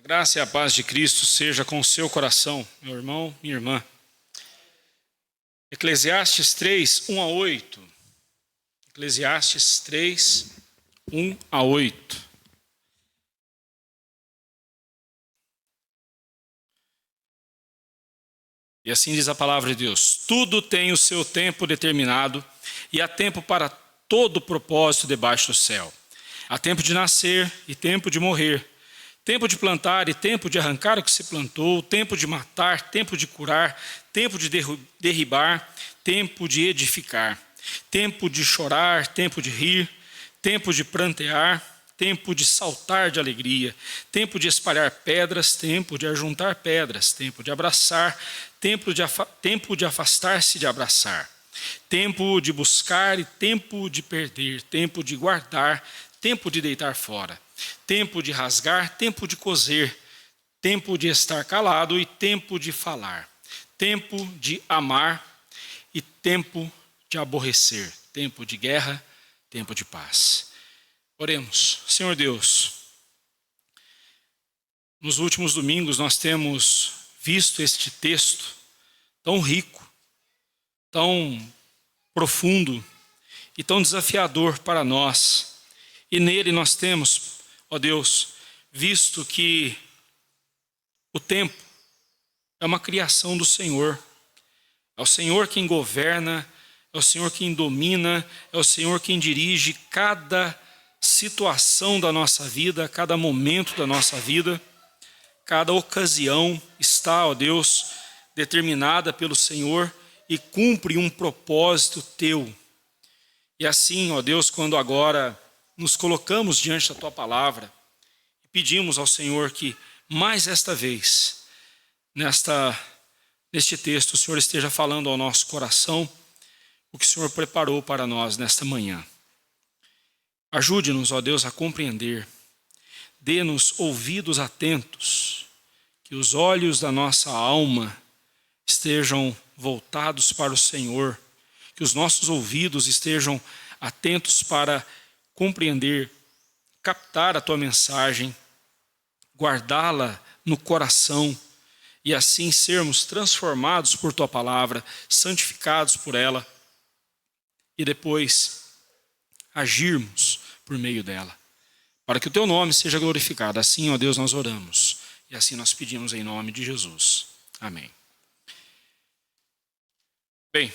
Graça e a paz de Cristo seja com o seu coração, meu irmão, minha irmã. Eclesiastes 3, 1 a 8. Eclesiastes 3, 1 a 8. E assim diz a palavra de Deus: tudo tem o seu tempo determinado, e há tempo para todo propósito debaixo do céu. Há tempo de nascer e tempo de morrer, tempo de plantar e tempo de arrancar o que se plantou, tempo de matar, tempo de curar, tempo de derribar, tempo de edificar, tempo de chorar, tempo de rir, tempo de prantear, tempo de saltar de alegria, tempo de espalhar pedras, tempo de ajuntar pedras, tempo de abraçar, tempo de afastar-se de abraçar, tempo de buscar e tempo de perder, tempo de guardar, tempo de deitar fora, tempo de rasgar, tempo de coser, tempo de estar calado e tempo de falar, tempo de amar e tempo de aborrecer, tempo de guerra, tempo de paz. Oremos. Senhor Deus, nos últimos domingos nós temos visto este texto tão rico, tão profundo e tão desafiador para nós. E nele nós temos, ó Deus, visto que o tempo é uma criação do Senhor. É o Senhor quem governa, é o Senhor quem domina, é o Senhor quem dirige cada situação da nossa vida, cada momento da nossa vida, cada ocasião está, ó Deus, determinada pelo Senhor e cumpre um propósito teu. E assim, ó Deus, quando agora nos colocamos diante da tua palavra e pedimos ao Senhor que mais esta vez, neste texto, o Senhor esteja falando ao nosso coração o que o Senhor preparou para nós nesta manhã. Ajude-nos, ó Deus, a compreender. Dê-nos ouvidos atentos, que os olhos da nossa alma estejam voltados para o Senhor, que os nossos ouvidos estejam atentos para compreender, captar a tua mensagem, guardá-la no coração e assim sermos transformados por tua palavra, santificados por ela e depois agirmos por meio dela, para que o teu nome seja glorificado. Assim, ó Deus, nós oramos e assim nós pedimos em nome de Jesus. Amém. Bem,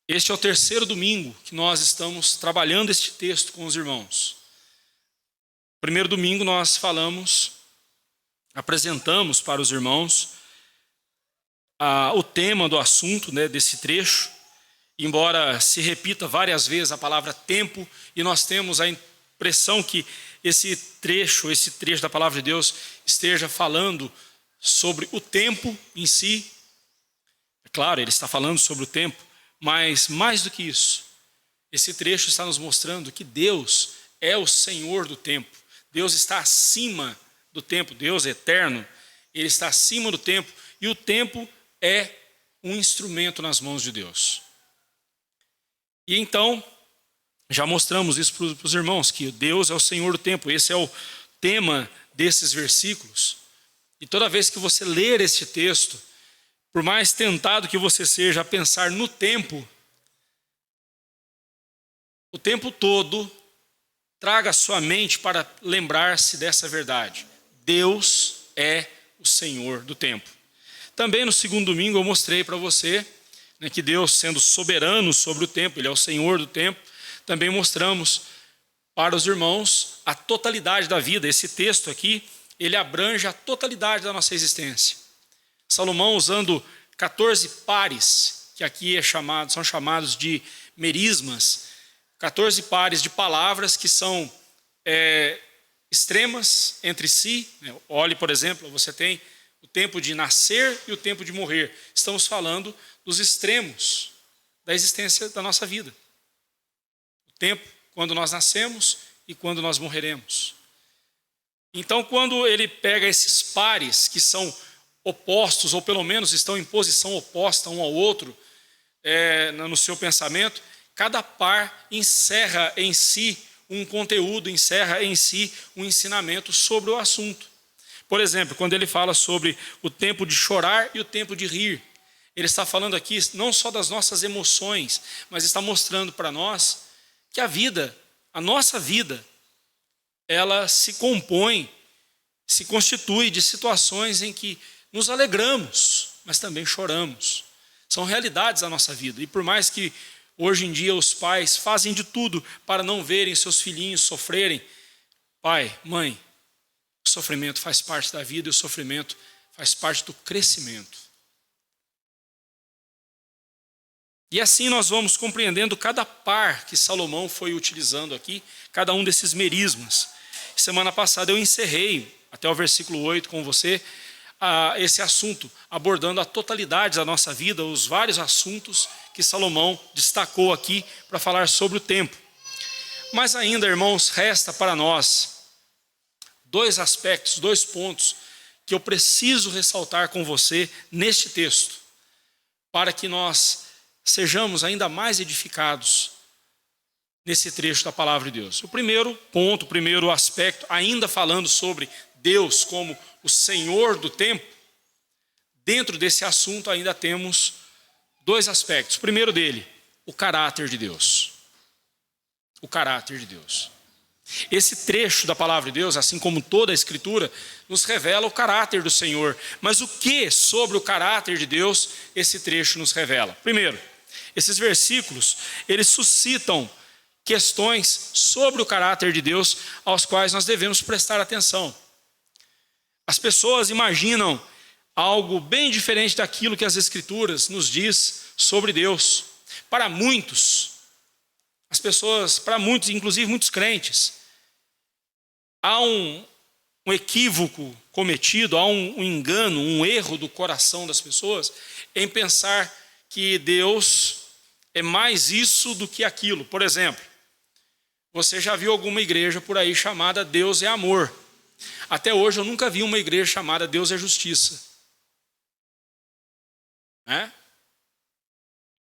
este é o terceiro domingo que nós estamos trabalhando este texto com os irmãos. Primeiro domingo nós apresentamos para os irmãos o tema do assunto, desse trecho, embora se repita várias vezes a palavra tempo, e nós temos a impressão que esse trecho da palavra de Deus esteja falando sobre o tempo em si. É claro, ele está falando sobre o tempo, mas mais do que isso, esse trecho está nos mostrando que Deus é o Senhor do tempo. Deus está acima do tempo, Deus é eterno, Ele está acima do tempo, e o tempo é um instrumento nas mãos de Deus. E então, já mostramos isso para os irmãos, que Deus é o Senhor do tempo. Esse é o tema desses versículos. E toda vez que você ler este texto, por mais tentado que você seja a pensar no tempo, o tempo todo, traga a sua mente para lembrar-se dessa verdade. Deus é o Senhor do tempo. Também no segundo domingo eu mostrei para você que Deus, sendo soberano sobre o tempo, Ele é o Senhor do tempo. Também mostramos para os irmãos a totalidade da vida. Esse texto aqui, ele abrange a totalidade da nossa existência. Salomão, usando 14 pares, que aqui são chamados de merismas, 14 pares de palavras que são extremas entre si. Olhe, por exemplo, você tem o tempo de nascer e o tempo de morrer. Estamos falando dos extremos da existência da nossa vida. O tempo quando nós nascemos e quando nós morreremos. Então, quando ele pega esses pares que são opostos, ou pelo menos estão em posição oposta um ao outro, no seu pensamento, cada par encerra em si um conteúdo, encerra em si um ensinamento sobre o assunto. Por exemplo, quando ele fala sobre o tempo de chorar e o tempo de rir, ele está falando aqui não só das nossas emoções, mas está mostrando para nós que a nossa vida, ela se compõe, se constitui de situações em que nos alegramos, mas também choramos. São realidades da nossa vida. E por mais que hoje em dia os pais fazem de tudo para não verem seus filhinhos sofrerem, pai, mãe, o sofrimento faz parte da vida e o sofrimento faz parte do crescimento. E assim nós vamos compreendendo cada par que Salomão foi utilizando aqui, cada um desses merismas. Semana passada eu encerrei, até o versículo 8 com você, esse assunto, abordando a totalidade da nossa vida, os vários assuntos que Salomão destacou aqui para falar sobre o tempo. Mas ainda, irmãos, resta para nós dois aspectos, dois pontos que eu preciso ressaltar com você neste texto, para que nós sejamos ainda mais edificados nesse trecho da palavra de Deus. O primeiro ponto, o primeiro aspecto, ainda falando sobre Deus como o Senhor do tempo, dentro desse assunto ainda temos dois aspectos. O primeiro dele, o caráter de Deus. O caráter de Deus. Esse trecho da palavra de Deus, assim como toda a Escritura, nos revela o caráter do Senhor. Mas o que sobre o caráter de Deus esse trecho nos revela? Primeiro, esses versículos, eles suscitam questões sobre o caráter de Deus aos quais nós devemos prestar atenção. As pessoas imaginam algo bem diferente daquilo que as Escrituras nos diz sobre Deus. Para muitos, inclusive muitos crentes, há um equívoco cometido, há um engano, um erro do coração das pessoas em pensar que Deus é mais isso do que aquilo. Por exemplo, você já viu alguma igreja por aí chamada Deus é amor? Até hoje eu nunca vi uma igreja chamada Deus é justiça.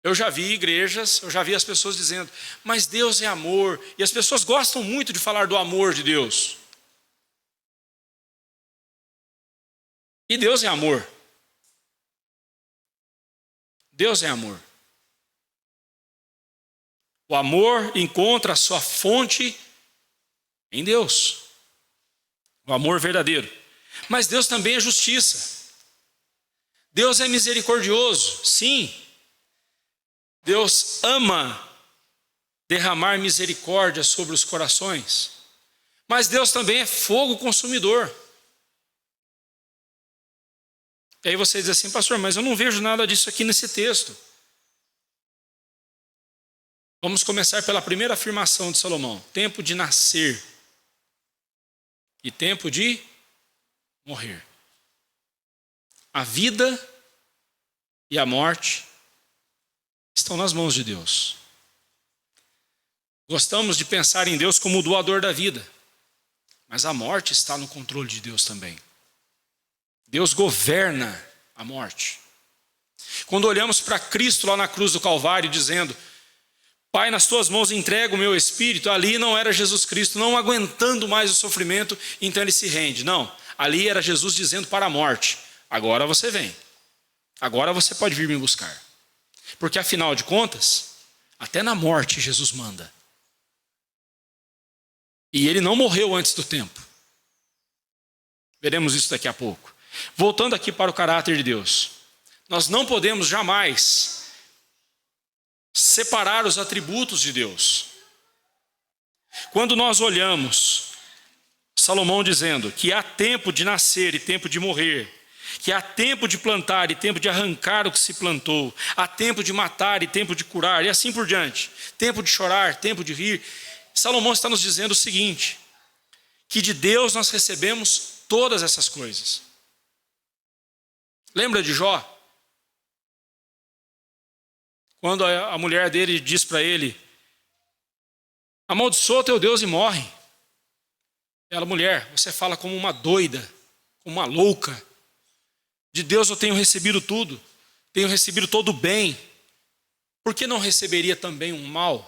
Eu já vi igrejas, eu já vi as pessoas dizendo, mas Deus é amor. E as pessoas gostam muito de falar do amor de Deus. E Deus é amor. Deus é amor. O amor encontra a sua fonte em Deus. O amor verdadeiro. Mas Deus também é justiça. Deus é misericordioso, sim. Deus ama derramar misericórdia sobre os corações. Mas Deus também é fogo consumidor. E aí você diz assim, pastor, mas eu não vejo nada disso aqui nesse texto. Vamos começar pela primeira afirmação de Salomão. Tempo de nascer e tempo de morrer. A vida e a morte estão nas mãos de Deus. Gostamos de pensar em Deus como o doador da vida, mas a morte está no controle de Deus também. Deus governa a morte. Quando olhamos para Cristo lá na cruz do Calvário dizendo, Pai, nas tuas mãos entrego o meu espírito, ali não era Jesus Cristo não aguentando mais o sofrimento, então ele se rende. Não, ali era Jesus dizendo para a morte, agora você vem, agora você pode vir me buscar. Porque afinal de contas, até na morte Jesus manda. E ele não morreu antes do tempo. Veremos isso daqui a pouco. Voltando aqui para o caráter de Deus. Nós não podemos jamais separar os atributos de Deus. Quando nós olhamos Salomão dizendo que há tempo de nascer e tempo de morrer, que há tempo de plantar e tempo de arrancar o que se plantou, há tempo de matar e tempo de curar, e assim por diante, tempo de chorar, tempo de rir, Salomão está nos dizendo o seguinte, que de Deus nós recebemos todas essas coisas. Lembra de Jó? Quando a mulher dele diz para ele, amaldiçoa teu Deus e morre. Ela, mulher, você fala como uma doida, como uma louca. De Deus eu tenho recebido tudo, tenho recebido todo o bem. Por que não receberia também um mal?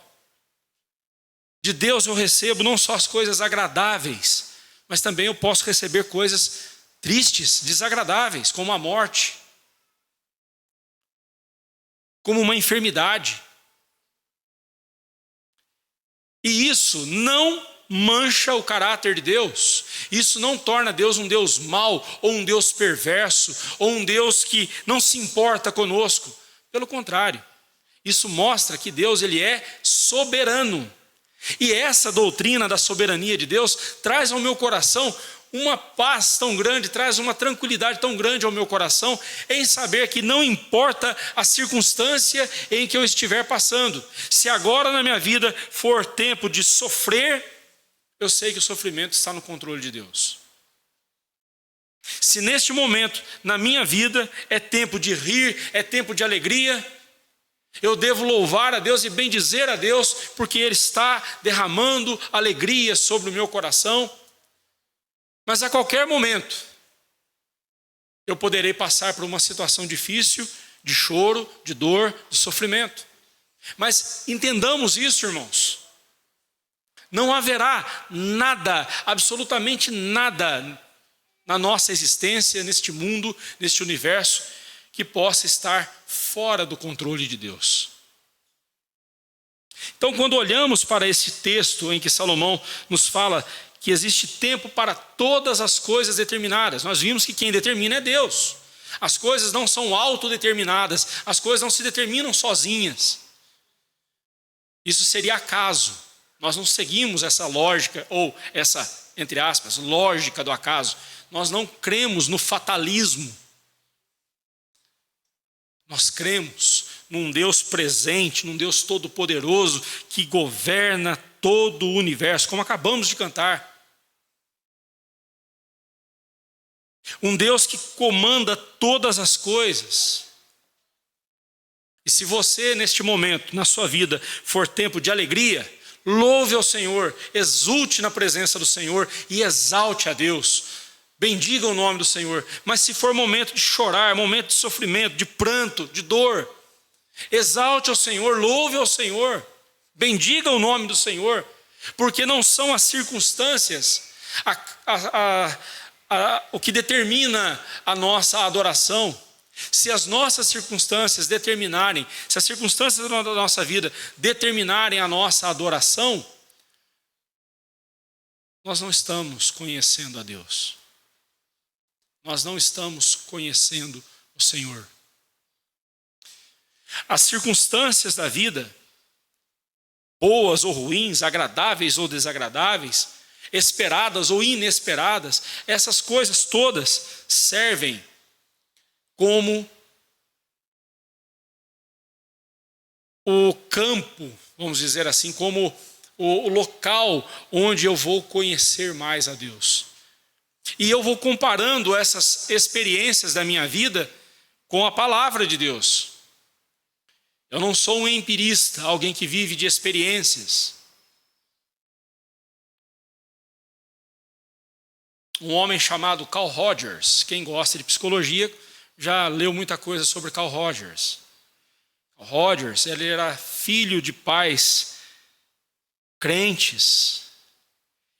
De Deus eu recebo não só as coisas agradáveis, mas também eu posso receber coisas tristes, desagradáveis, como a morte, como uma enfermidade. E isso não mancha o caráter de Deus. Isso não torna Deus um Deus mau, ou um Deus perverso, ou um Deus que não se importa conosco. Pelo contrário, isso mostra que Deus ele é soberano. E essa doutrina da soberania de Deus traz ao meu coração uma paz tão grande, traz uma tranquilidade tão grande ao meu coração, em saber que não importa a circunstância em que eu estiver passando. Se agora na minha vida for tempo de sofrer, eu sei que o sofrimento está no controle de Deus. Se neste momento, na minha vida, é tempo de rir, é tempo de alegria, eu devo louvar a Deus e bendizer a Deus, porque Ele está derramando alegria sobre o meu coração. Mas a qualquer momento, eu poderei passar por uma situação difícil, de choro, de dor, de sofrimento. Mas entendamos isso, irmãos. Não haverá nada, absolutamente nada, na nossa existência, neste mundo, neste universo, que possa estar fora do controle de Deus. Então, quando olhamos para esse texto em que Salomão nos fala que existe tempo para todas as coisas determinadas, nós vimos que quem determina é Deus. As coisas não são autodeterminadas, as coisas não se determinam sozinhas. Isso seria acaso. Nós não seguimos essa lógica, ou essa, entre aspas, lógica do acaso. Nós não cremos no fatalismo. Nós cremos num Deus presente, num Deus todo-poderoso, que governa todo o universo, como acabamos de cantar. Um Deus que comanda todas as coisas. E se você, neste momento, na sua vida, for tempo de alegria, louve ao Senhor, exulte na presença do Senhor e exalte a Deus. Bendiga o nome do Senhor. Mas se for momento de chorar, momento de sofrimento, de pranto, de dor, exalte ao Senhor, louve ao Senhor, bendiga o nome do Senhor, porque não são as circunstâncias o que determina a nossa adoração. Se as nossas circunstâncias determinarem, se as circunstâncias da nossa vida determinarem a nossa adoração, nós não estamos conhecendo a Deus. Nós não estamos conhecendo o Senhor. As circunstâncias da vida, boas ou ruins, agradáveis ou desagradáveis, esperadas ou inesperadas, essas coisas todas servem como o campo, vamos dizer assim, como o local onde eu vou conhecer mais a Deus. E eu vou comparando essas experiências da minha vida com a palavra de Deus. Eu não sou um empirista, alguém que vive de experiências. Um homem chamado Carl Rogers, quem gosta de psicologia, já leu muita coisa sobre Carl Rogers. Carl Rogers, ele era filho de pais crentes.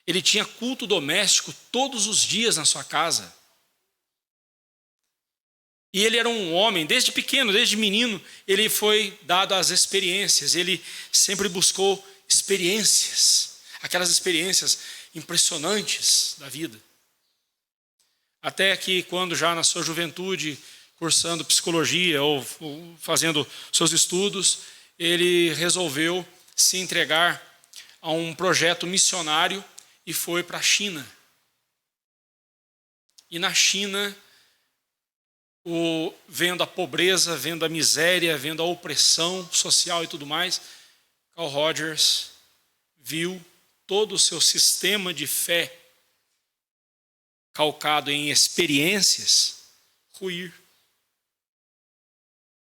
Ele tinha culto doméstico todos os dias na sua casa. E ele era um homem, desde pequeno, desde menino, ele foi dado às experiências. Ele sempre buscou experiências, aquelas experiências impressionantes da vida. Até que quando já na sua juventude, cursando psicologia ou fazendo seus estudos, ele resolveu se entregar a um projeto missionário e foi para a China. E na China, vendo a pobreza, vendo a miséria, vendo a opressão social e tudo mais, Carl Rogers viu todo o seu sistema de fé calcado em experiências ruir.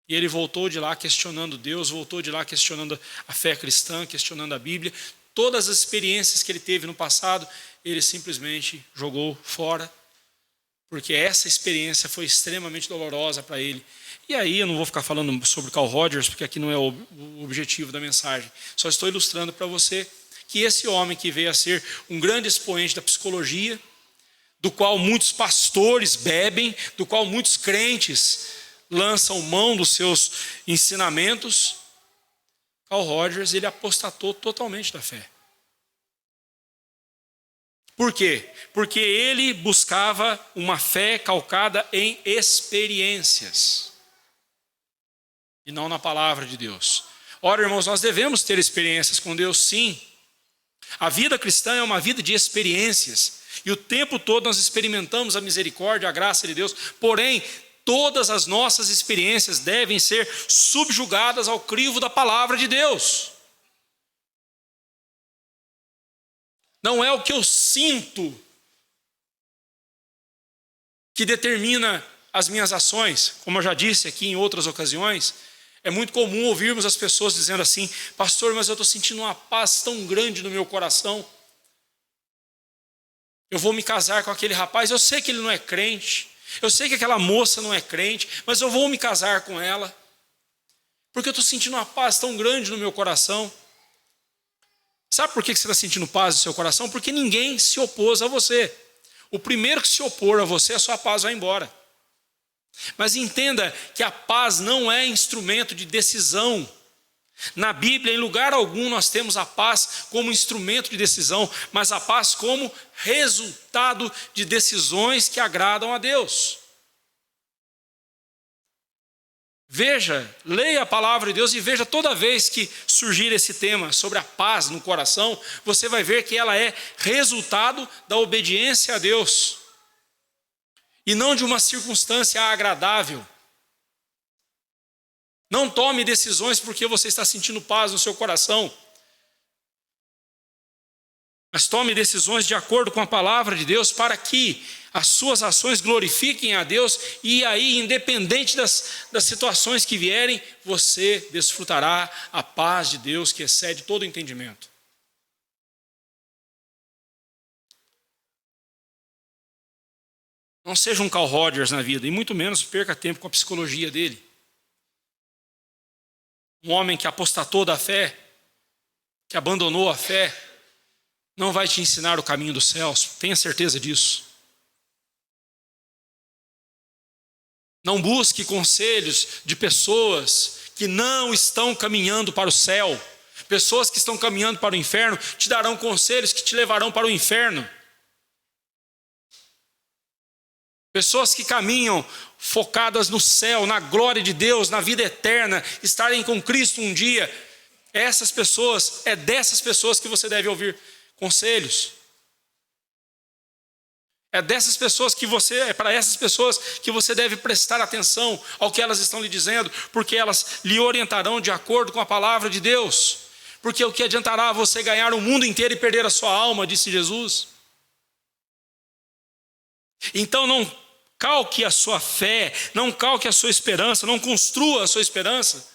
E ele voltou de lá questionando Deus, voltou de lá questionando a fé cristã, questionando a Bíblia. Todas as experiências que ele teve no passado, ele simplesmente jogou fora, porque essa experiência foi extremamente dolorosa para ele. E aí eu não vou ficar falando sobre Carl Rogers, porque aqui não é o objetivo da mensagem. Só estou ilustrando para você que esse homem que veio a ser um grande expoente da psicologia, do qual muitos pastores bebem, do qual muitos crentes lançam mão dos seus ensinamentos, Carl Rogers, ele apostatou totalmente da fé. Por quê? Porque ele buscava uma fé calcada em experiências e não na palavra de Deus. Ora, irmãos, nós devemos ter experiências com Deus, sim. A vida cristã é uma vida de experiências e o tempo todo nós experimentamos a misericórdia, a graça de Deus. Porém, todas as nossas experiências devem ser subjugadas ao crivo da palavra de Deus. Não é o que eu sinto que determina as minhas ações. Como eu já disse aqui em outras ocasiões, é muito comum ouvirmos as pessoas dizendo assim: pastor, mas eu estou sentindo uma paz tão grande no meu coração. Eu vou me casar com aquele rapaz, eu sei que ele não é crente, eu sei que aquela moça não é crente, mas eu vou me casar com ela, porque eu estou sentindo uma paz tão grande no meu coração. Sabe por que você está sentindo paz no seu coração? Porque ninguém se opôs a você. O primeiro que se opor a você, a sua paz vai embora. Mas entenda que a paz não é instrumento de decisão. Na Bíblia, em lugar algum, nós temos a paz como instrumento de decisão, mas a paz como resultado de decisões que agradam a Deus. Veja, leia a palavra de Deus e veja toda vez que surgir esse tema sobre a paz no coração, você vai ver que ela é resultado da obediência a Deus e não de uma circunstância agradável. Não tome decisões porque você está sentindo paz no seu coração, mas tome decisões de acordo com a palavra de Deus para que as suas ações glorifiquem a Deus e aí, independente das situações que vierem, você desfrutará a paz de Deus que excede todo entendimento. Não seja um Carl Rogers na vida e muito menos perca tempo com a psicologia dele. Um homem que apostatou da fé, que abandonou a fé, não vai te ensinar o caminho dos céus, tenha certeza disso. Não busque conselhos de pessoas que não estão caminhando para o céu. Pessoas que estão caminhando para o inferno te darão conselhos que te levarão para o inferno. Pessoas que caminham focadas no céu, na glória de Deus, na vida eterna, estarem com Cristo um dia. Essas pessoas, é dessas pessoas que você deve ouvir conselhos. É para essas pessoas que você deve prestar atenção ao que elas estão lhe dizendo, porque elas lhe orientarão de acordo com a palavra de Deus. Porque o que adiantará você ganhar o mundo inteiro e perder a sua alma, disse Jesus. Então não calque a sua fé, não calque a sua esperança, não construa a sua esperança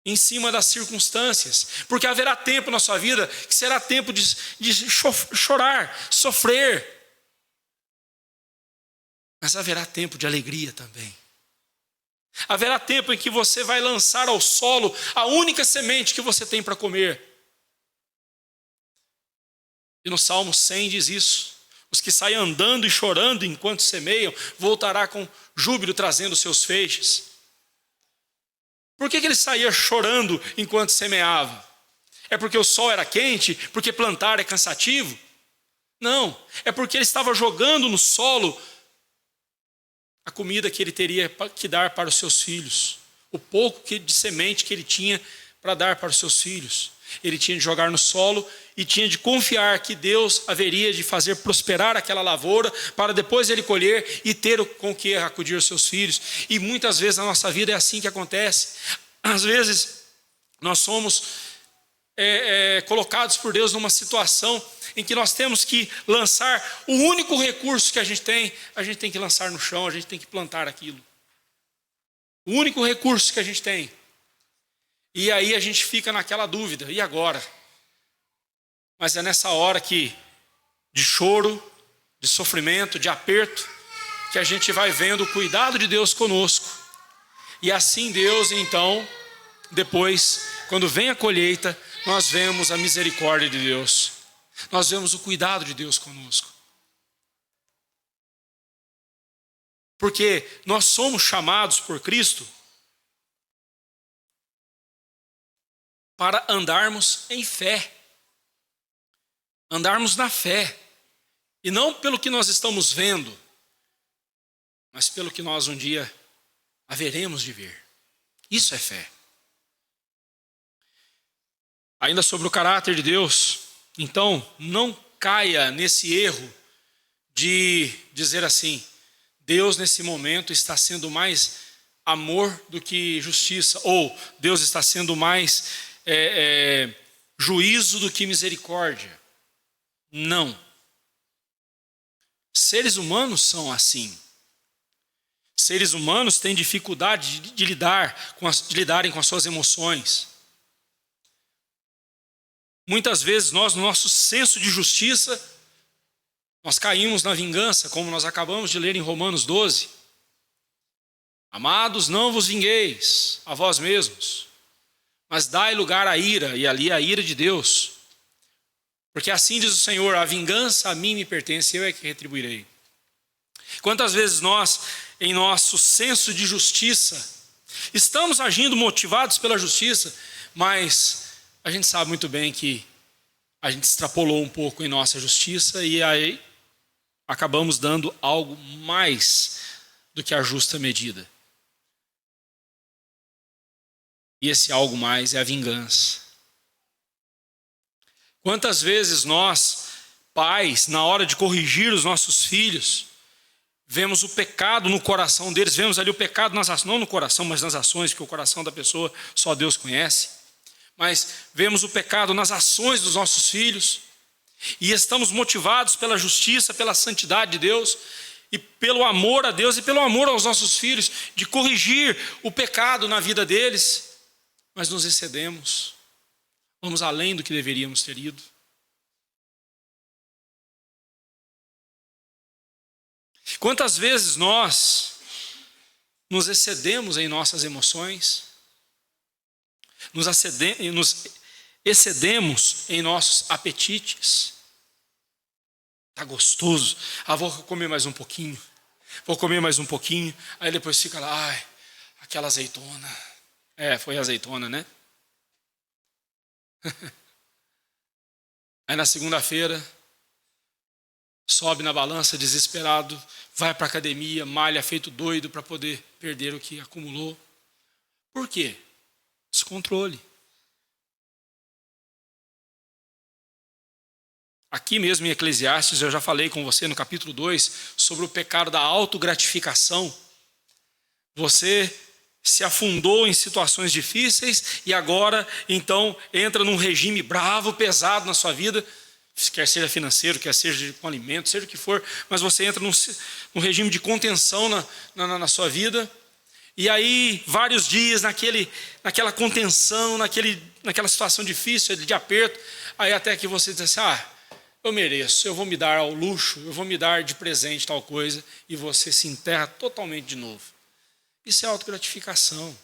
em cima das circunstâncias, porque haverá tempo na sua vida que será tempo de chorar, sofrer, mas haverá tempo de alegria também. Haverá tempo em que você vai lançar ao solo a única semente que você tem para comer. E no Salmo 100 diz isso: os que saem andando e chorando enquanto semeiam, voltará com júbilo trazendo seus feixes. Por que ele saía chorando enquanto semeava? É porque o sol era quente? Porque plantar é cansativo? Não, é porque ele estava jogando no solo a comida que ele teria que dar para os seus filhos, o pouco de semente que ele tinha para dar para os seus filhos. Ele tinha de jogar no solo e tinha de confiar que Deus haveria de fazer prosperar aquela lavoura para depois ele colher e ter com que acudir os seus filhos. E muitas vezes na nossa vida é assim que acontece. Às vezes nós somos colocados por Deus numa situação em que nós temos que lançar o único recurso que a gente tem que lançar no chão, a gente tem que plantar aquilo. O único recurso que a gente tem. E aí a gente fica naquela dúvida, e agora? Mas é nessa hora de choro, de sofrimento, de aperto, que a gente vai vendo o cuidado de Deus conosco. E assim Deus, então, depois, quando vem a colheita, nós vemos a misericórdia de Deus. Nós vemos o cuidado de Deus conosco. Porque nós somos chamados por Cristo para andarmos em fé. Andarmos na fé. E não pelo que nós estamos vendo, mas pelo que nós um dia haveremos de ver. Isso é fé. Ainda sobre o caráter de Deus, então não caia nesse erro de dizer assim: Deus nesse momento está sendo mais amor do que justiça, ou Deus está sendo mais juízo do que misericórdia. Não. Seres humanos são assim. Seres humanos têm dificuldade de lidarem com as suas emoções. Muitas vezes nós, no nosso senso de justiça, nós caímos na vingança, como nós acabamos de ler em Romanos 12. Amados, não vos vingueis a vós mesmos, mas dai lugar à ira, e ali a ira de Deus. Porque assim diz o Senhor: a vingança a mim me pertence, eu é que retribuirei. Quantas vezes nós, em nosso senso de justiça, estamos agindo motivados pela justiça, mas a gente sabe muito bem que a gente extrapolou um pouco em nossa justiça e aí acabamos dando algo mais do que a justa medida. E esse algo mais é a vingança. Quantas vezes nós, pais, na hora de corrigir os nossos filhos, vemos o pecado no coração deles, vemos ali o pecado não no coração, mas nas ações, porque o coração da pessoa só Deus conhece. Mas vemos o pecado nas ações dos nossos filhos e estamos motivados pela justiça, pela santidade de Deus e pelo amor a Deus e pelo amor aos nossos filhos, de corrigir o pecado na vida deles, mas nos excedemos, vamos além do que deveríamos ter ido. Quantas vezes nós nos excedemos em nossas emoções, nos excedemos em nossos apetites. Está gostoso. Vou comer mais um pouquinho. Aí depois fica lá, ai, aquela azeitona. Foi azeitona, né? Aí na segunda-feira, sobe na balança desesperado, vai para a academia, malha feito doido para poder perder o que acumulou. Por quê? Descontrole. Aqui mesmo em Eclesiastes, eu já falei com você no capítulo 2 sobre o pecado da autogratificação. Você se afundou em situações difíceis e agora, então, entra num regime bravo, pesado na sua vida, quer seja financeiro, quer seja com alimento, seja o que for, mas você entra num regime de contenção na sua vida. E aí, vários dias naquela contenção, naquela situação difícil, de aperto, aí até que você diz assim: eu mereço, eu vou me dar ao luxo, eu vou me dar de presente tal coisa, e você se enterra totalmente de novo. Isso é autogratificação.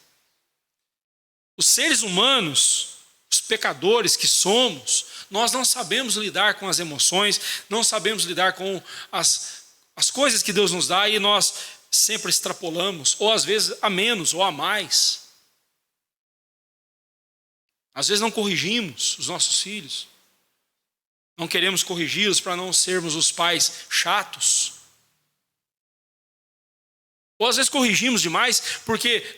Os seres humanos, os pecadores que somos, nós não sabemos lidar com as emoções, não sabemos lidar com as coisas que Deus nos dá, e nós sempre extrapolamos, ou às vezes a menos ou a mais. Às vezes não corrigimos os nossos filhos, não queremos corrigi-los para não sermos os pais chatos. Ou às vezes corrigimos demais,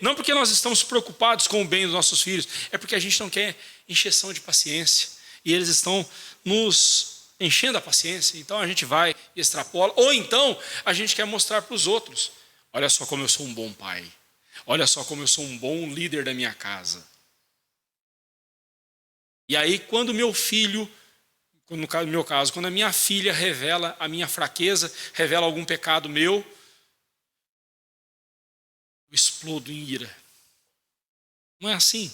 não porque nós estamos preocupados com o bem dos nossos filhos, é porque a gente não quer encheção de paciência, e eles estão nos enchendo a paciência, então a gente vai e extrapola, ou então a gente quer mostrar para os outros: olha só como eu sou um bom pai, olha só como eu sou um bom líder da minha casa. E aí quando meu filho, no meu caso, quando a minha filha revela a minha fraqueza, revela algum pecado meu, eu explodo em ira. Não é assim.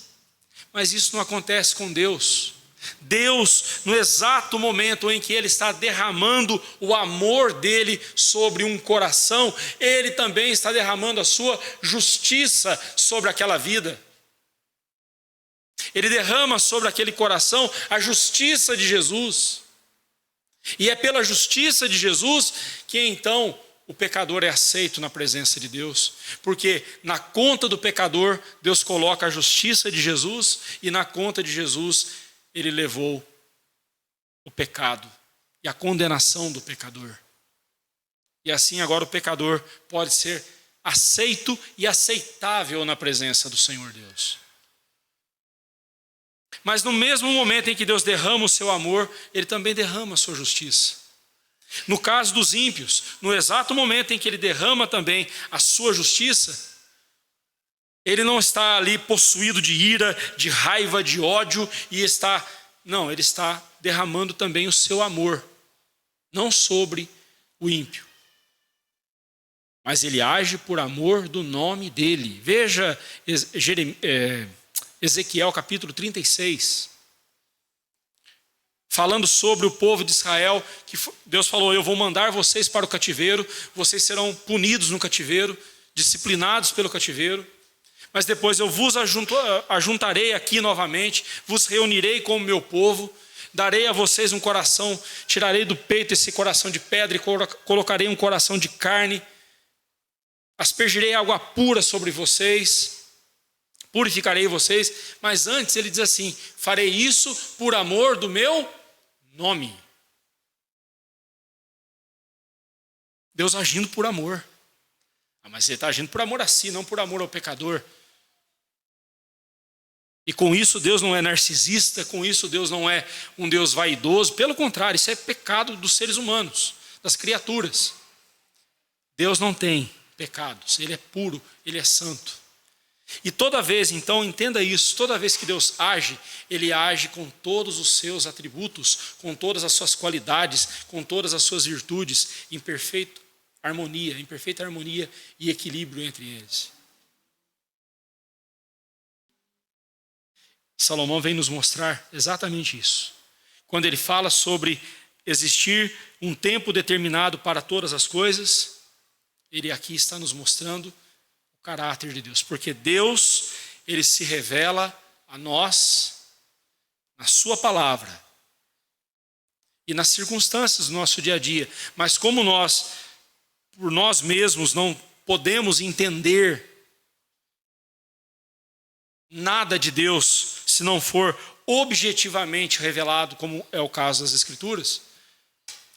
Mas isso não acontece com Deus. Deus, no exato momento em que Ele está derramando o amor dEle sobre um coração, Ele também está derramando a sua justiça sobre aquela vida. Ele derrama sobre aquele coração a justiça de Jesus. E é pela justiça de Jesus que então o pecador é aceito na presença de Deus? Porque na conta do pecador, Deus coloca a justiça de Jesus, e na conta de Jesus, ele levou o pecado e a condenação do pecador. E assim agora o pecador pode ser aceito e aceitável na presença do Senhor Deus. Mas no mesmo momento em que Deus derrama o seu amor, Ele também derrama a sua justiça. No caso dos ímpios, no exato momento em que Ele derrama também a sua justiça, Ele não está ali possuído de ira, de raiva, de ódio, Ele está derramando também o seu amor, não sobre o ímpio. Mas Ele age por amor do nome dEle. Veja Ezequiel capítulo 36, falando sobre o povo de Israel, que Deus falou: eu vou mandar vocês para o cativeiro, vocês serão punidos no cativeiro, disciplinados pelo cativeiro, mas depois eu vos ajuntarei aqui novamente, vos reunirei como meu povo, darei a vocês um coração, tirarei do peito esse coração de pedra e colocarei um coração de carne, aspergirei água pura sobre vocês, purificarei vocês. Mas antes ele diz assim: farei isso por amor do meu nome. Deus agindo por amor. Mas Ele está agindo por amor a si, não por amor ao pecador. E com isso Deus não é narcisista, com isso Deus não é um Deus vaidoso. Pelo contrário, isso é pecado dos seres humanos, das criaturas. Deus não tem pecados, Ele é puro, Ele é santo. E toda vez, então, entenda isso, toda vez que Deus age, Ele age com todos os seus atributos, com todas as suas qualidades, com todas as suas virtudes, em perfeita harmonia e equilíbrio entre eles. Salomão vem nos mostrar exatamente isso. Quando ele fala sobre existir um tempo determinado para todas as coisas, ele aqui está nos mostrando o caráter de Deus. Porque Deus, Ele se revela a nós na sua palavra e nas circunstâncias do nosso dia a dia. Mas como nós, por nós mesmos, não podemos entender nada de Deus se não for objetivamente revelado, como é o caso das Escrituras,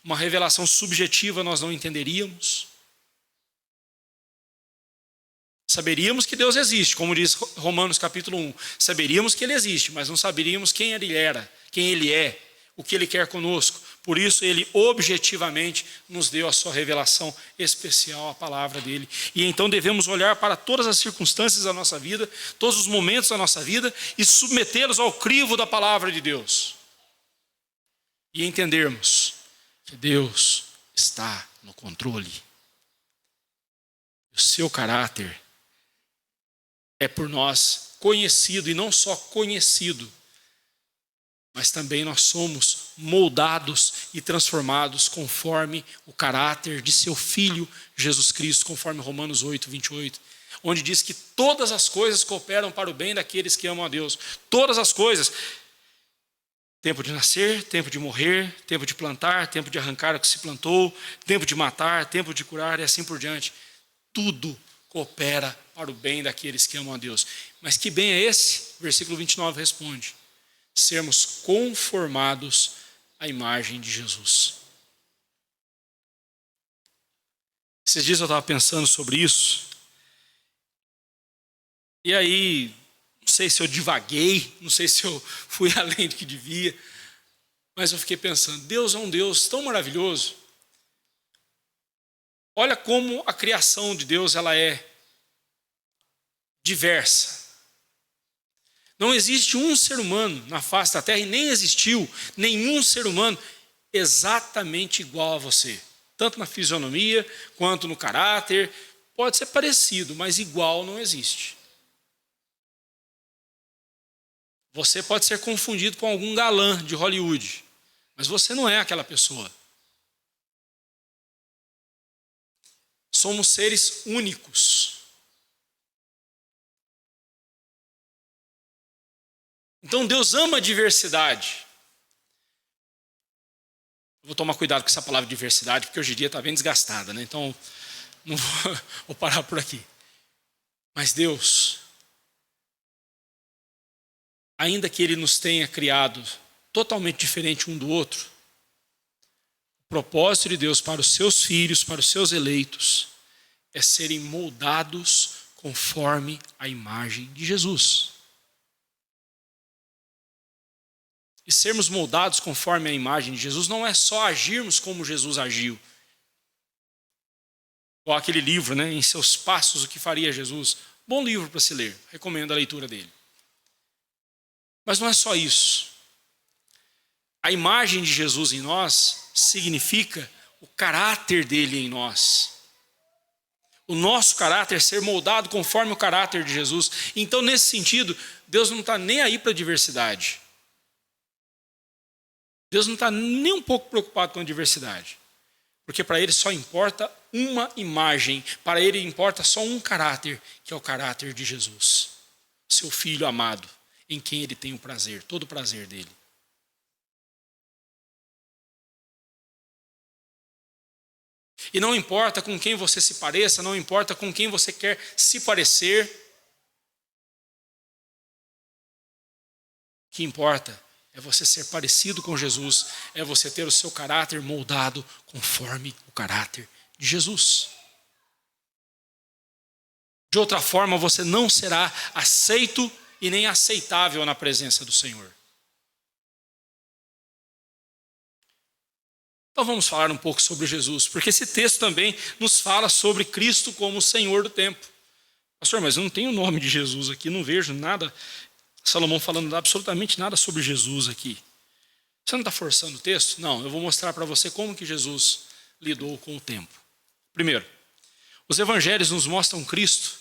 uma revelação subjetiva nós não entenderíamos. Saberíamos que Deus existe, como diz Romanos capítulo 1. Saberíamos que Ele existe, mas não saberíamos quem Ele era, quem Ele é, o que Ele quer conosco. Por isso Ele objetivamente nos deu a sua revelação especial, a palavra dEle. E então devemos olhar para todas as circunstâncias da nossa vida, todos os momentos da nossa vida, e submetê-los ao crivo da palavra de Deus. E entendermos que Deus está no controle. O seu caráter é por nós conhecido, e não só conhecido, mas também nós somos moldados e transformados conforme o caráter de seu Filho Jesus Cristo, conforme Romanos 8, 28, onde diz que todas as coisas cooperam para o bem daqueles que amam a Deus. Todas as coisas. Tempo de nascer, tempo de morrer, tempo de plantar, tempo de arrancar o que se plantou, tempo de matar, tempo de curar e assim por diante. Tudo coopera para o bem daqueles que amam a Deus. Mas que bem é esse? Versículo 29 responde: sermos conformados à imagem de Jesus. Esses dias eu estava pensando sobre isso, e aí, não sei se eu divaguei, não sei se eu fui além do que devia, mas eu fiquei pensando, Deus é um Deus tão maravilhoso. Olha como a criação de Deus ela é diversa. Não existe um ser humano na face da terra, e nem existiu nenhum ser humano exatamente igual a você. Tanto na fisionomia, quanto no caráter. Pode ser parecido, mas igual não existe. Você pode ser confundido com algum galã de Hollywood, mas você não é aquela pessoa. Somos seres únicos. Então Deus ama a diversidade. Eu vou tomar cuidado com essa palavra diversidade, porque hoje em dia está bem desgastada, né? Então, Não vou parar por aqui. Mas Deus, ainda que Ele nos tenha criado totalmente diferente um do outro, o propósito de Deus para os seus filhos, para os seus eleitos, é serem moldados conforme a imagem de Jesus. E sermos moldados conforme a imagem de Jesus não é só agirmos como Jesus agiu. Ou aquele livro, né, Em Seus Passos, o que faria Jesus. Bom livro para se ler, recomendo a leitura dele. Mas não é só isso. A imagem de Jesus em nós significa o caráter dele em nós. O nosso caráter ser moldado conforme o caráter de Jesus. Então, nesse sentido, Deus não está nem aí para a diversidade. Deus não está nem um pouco preocupado com a diversidade. Porque para Ele só importa uma imagem. Para Ele importa só um caráter, que é o caráter de Jesus. Seu Filho amado, em quem Ele tem o prazer, todo o prazer dele. E não importa com quem você se pareça, não importa com quem você quer se parecer. O que importa é você ser parecido com Jesus, é você ter o seu caráter moldado conforme o caráter de Jesus. De outra forma, você não será aceito e nem aceitável na presença do Senhor. Então vamos falar um pouco sobre Jesus, porque esse texto também nos fala sobre Cristo como o Senhor do tempo. Pastor, mas eu não tenho o nome de Jesus aqui, não vejo nada, Salomão falando absolutamente nada sobre Jesus aqui. Você não está forçando o texto? Não, eu vou mostrar para você como que Jesus lidou com o tempo. Primeiro, os evangelhos nos mostram Cristo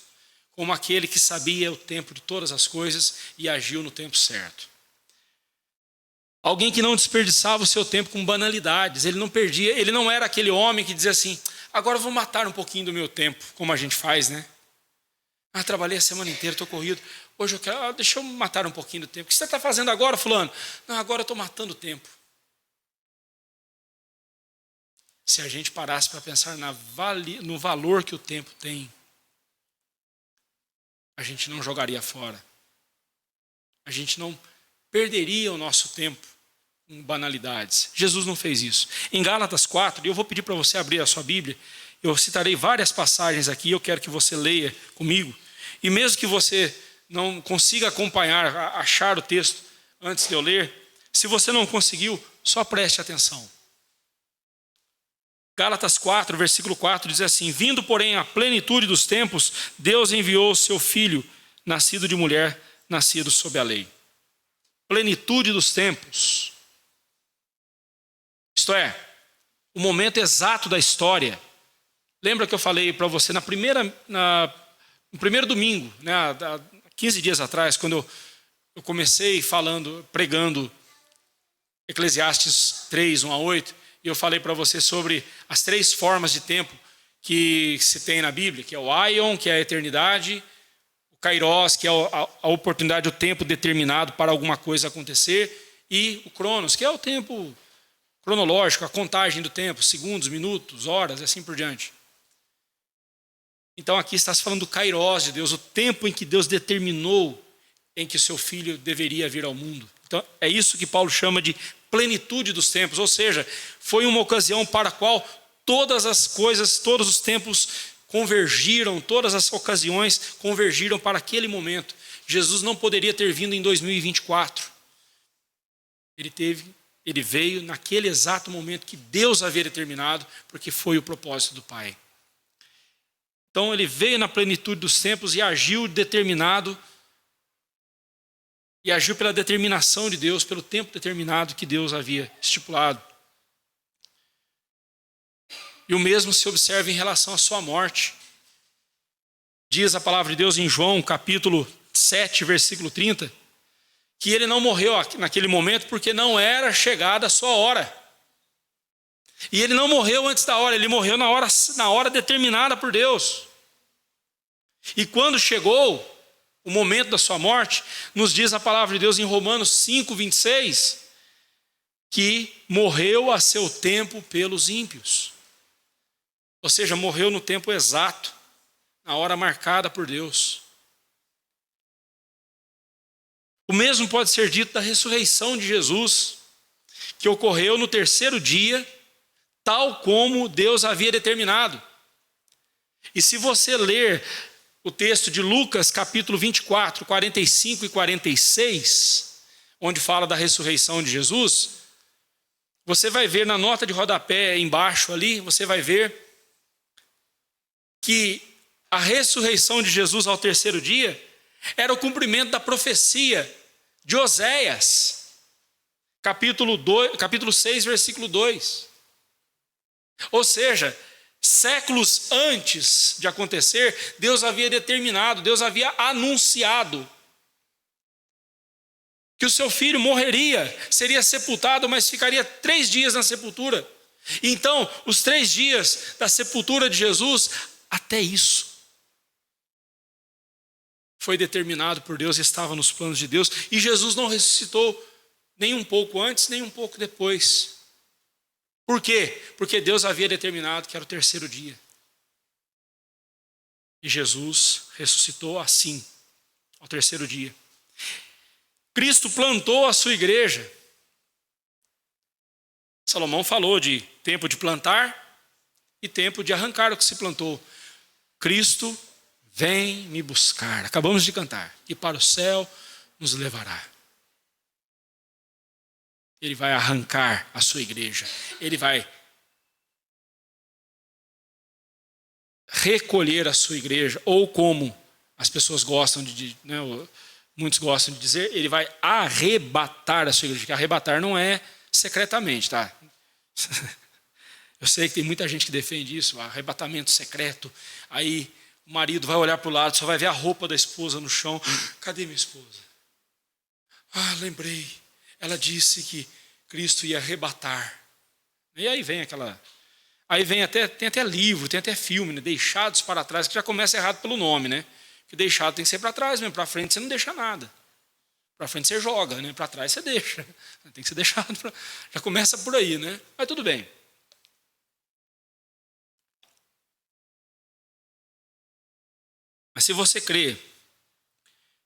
como aquele que sabia o tempo de todas as coisas e agiu no tempo certo. Alguém que não desperdiçava o seu tempo com banalidades, ele não perdia, ele não era aquele homem que dizia assim, agora eu vou matar um pouquinho do meu tempo, como a gente faz, né? Trabalhei a semana inteira, estou corrido, hoje eu quero, deixa eu matar um pouquinho do tempo. O que você está fazendo agora, fulano? Não, agora eu estou matando o tempo. Se a gente parasse para pensar no valor que o tempo tem, a gente não jogaria fora. A gente não perderia o nosso tempo em banalidades. Jesus não fez isso. Em Gálatas 4, e eu vou pedir para você abrir a sua Bíblia, eu citarei várias passagens aqui, eu quero que você leia comigo. E mesmo que você não consiga acompanhar, achar o texto antes de eu ler, se você não conseguiu, só preste atenção. Gálatas 4, versículo 4 diz assim, vindo porém à plenitude dos tempos, Deus enviou o seu Filho, nascido de mulher, nascido sob a lei. Plenitude dos tempos. Isto é, o momento exato da história. Lembra que eu falei para você no primeiro domingo, né, há 15 dias atrás, quando eu comecei pregando Eclesiastes 3, 1 a 8, e eu falei para você sobre as 3 formas de tempo que se tem na Bíblia, que é o aion, que é a eternidade, o kairos, que é a oportunidade, o tempo determinado para alguma coisa acontecer, e o cronos, que é o tempo cronológico, a contagem do tempo, segundos, minutos, horas, e assim por diante. Então aqui está se falando do kairos de Deus, o tempo em que Deus determinou em que o seu filho deveria vir ao mundo. Então é isso que Paulo chama de plenitude dos tempos, ou seja, foi uma ocasião para a qual todas as coisas, todos os tempos convergiram, todas as ocasiões convergiram para aquele momento. Jesus não poderia ter vindo em 2024. Ele veio naquele exato momento que Deus havia determinado, porque foi o propósito do Pai. Então ele veio na plenitude dos tempos e agiu determinado, e agiu pela determinação de Deus, pelo tempo determinado que Deus havia estipulado. E o mesmo se observa em relação à sua morte. Diz a palavra de Deus em João, capítulo 7, versículo 30, que ele não morreu naquele momento porque não era chegada a sua hora. E ele não morreu antes da hora, ele morreu na hora determinada por Deus. E quando chegou o momento da sua morte, nos diz a palavra de Deus em Romanos 5, 26, que morreu a seu tempo pelos ímpios. Ou seja, morreu no tempo exato, na hora marcada por Deus. O mesmo pode ser dito da ressurreição de Jesus, que ocorreu no terceiro dia, tal como Deus havia determinado. E se você ler o texto de Lucas, capítulo 24, 45 e 46, onde fala da ressurreição de Jesus, você vai ver na nota de rodapé embaixo ali, você vai ver que a ressurreição de Jesus ao terceiro dia era o cumprimento da profecia de Oséias, capítulo 6, versículo 2. Ou seja, séculos antes de acontecer, Deus havia determinado, Deus havia anunciado que o seu filho morreria, seria sepultado, mas ficaria 3 dias na sepultura. Então, os 3 dias da sepultura de Jesus, até isso foi determinado por Deus, estava nos planos de Deus, e Jesus não ressuscitou nem um pouco antes, nem um pouco depois. Por quê? Porque Deus havia determinado que era o terceiro dia. E Jesus ressuscitou assim, ao terceiro dia. Cristo plantou a sua igreja. Salomão falou de tempo de plantar e tempo de arrancar o que se plantou. Cristo vem me buscar. Acabamos de cantar. E para o céu nos levará. Ele vai arrancar a sua igreja. Ele vai recolher a sua igreja. Ou como as pessoas gostam muitos gostam de dizer, ele vai arrebatar a sua igreja. Porque arrebatar não é secretamente, tá? Eu sei que tem muita gente que defende isso, arrebatamento secreto. Aí o marido vai olhar para o lado, só vai ver a roupa da esposa no chão. Cadê minha esposa? Lembrei. Ela disse que Cristo ia arrebatar. E aí vem aquela... Aí tem até livro, tem até filme, né? Deixados para trás, que já começa errado pelo nome, né? Que deixado tem que ser para trás mesmo, para frente você não deixa nada. Para frente você joga, né? Para trás você deixa. Tem que ser deixado. Já começa por aí, né? Mas tudo bem. Mas se você crê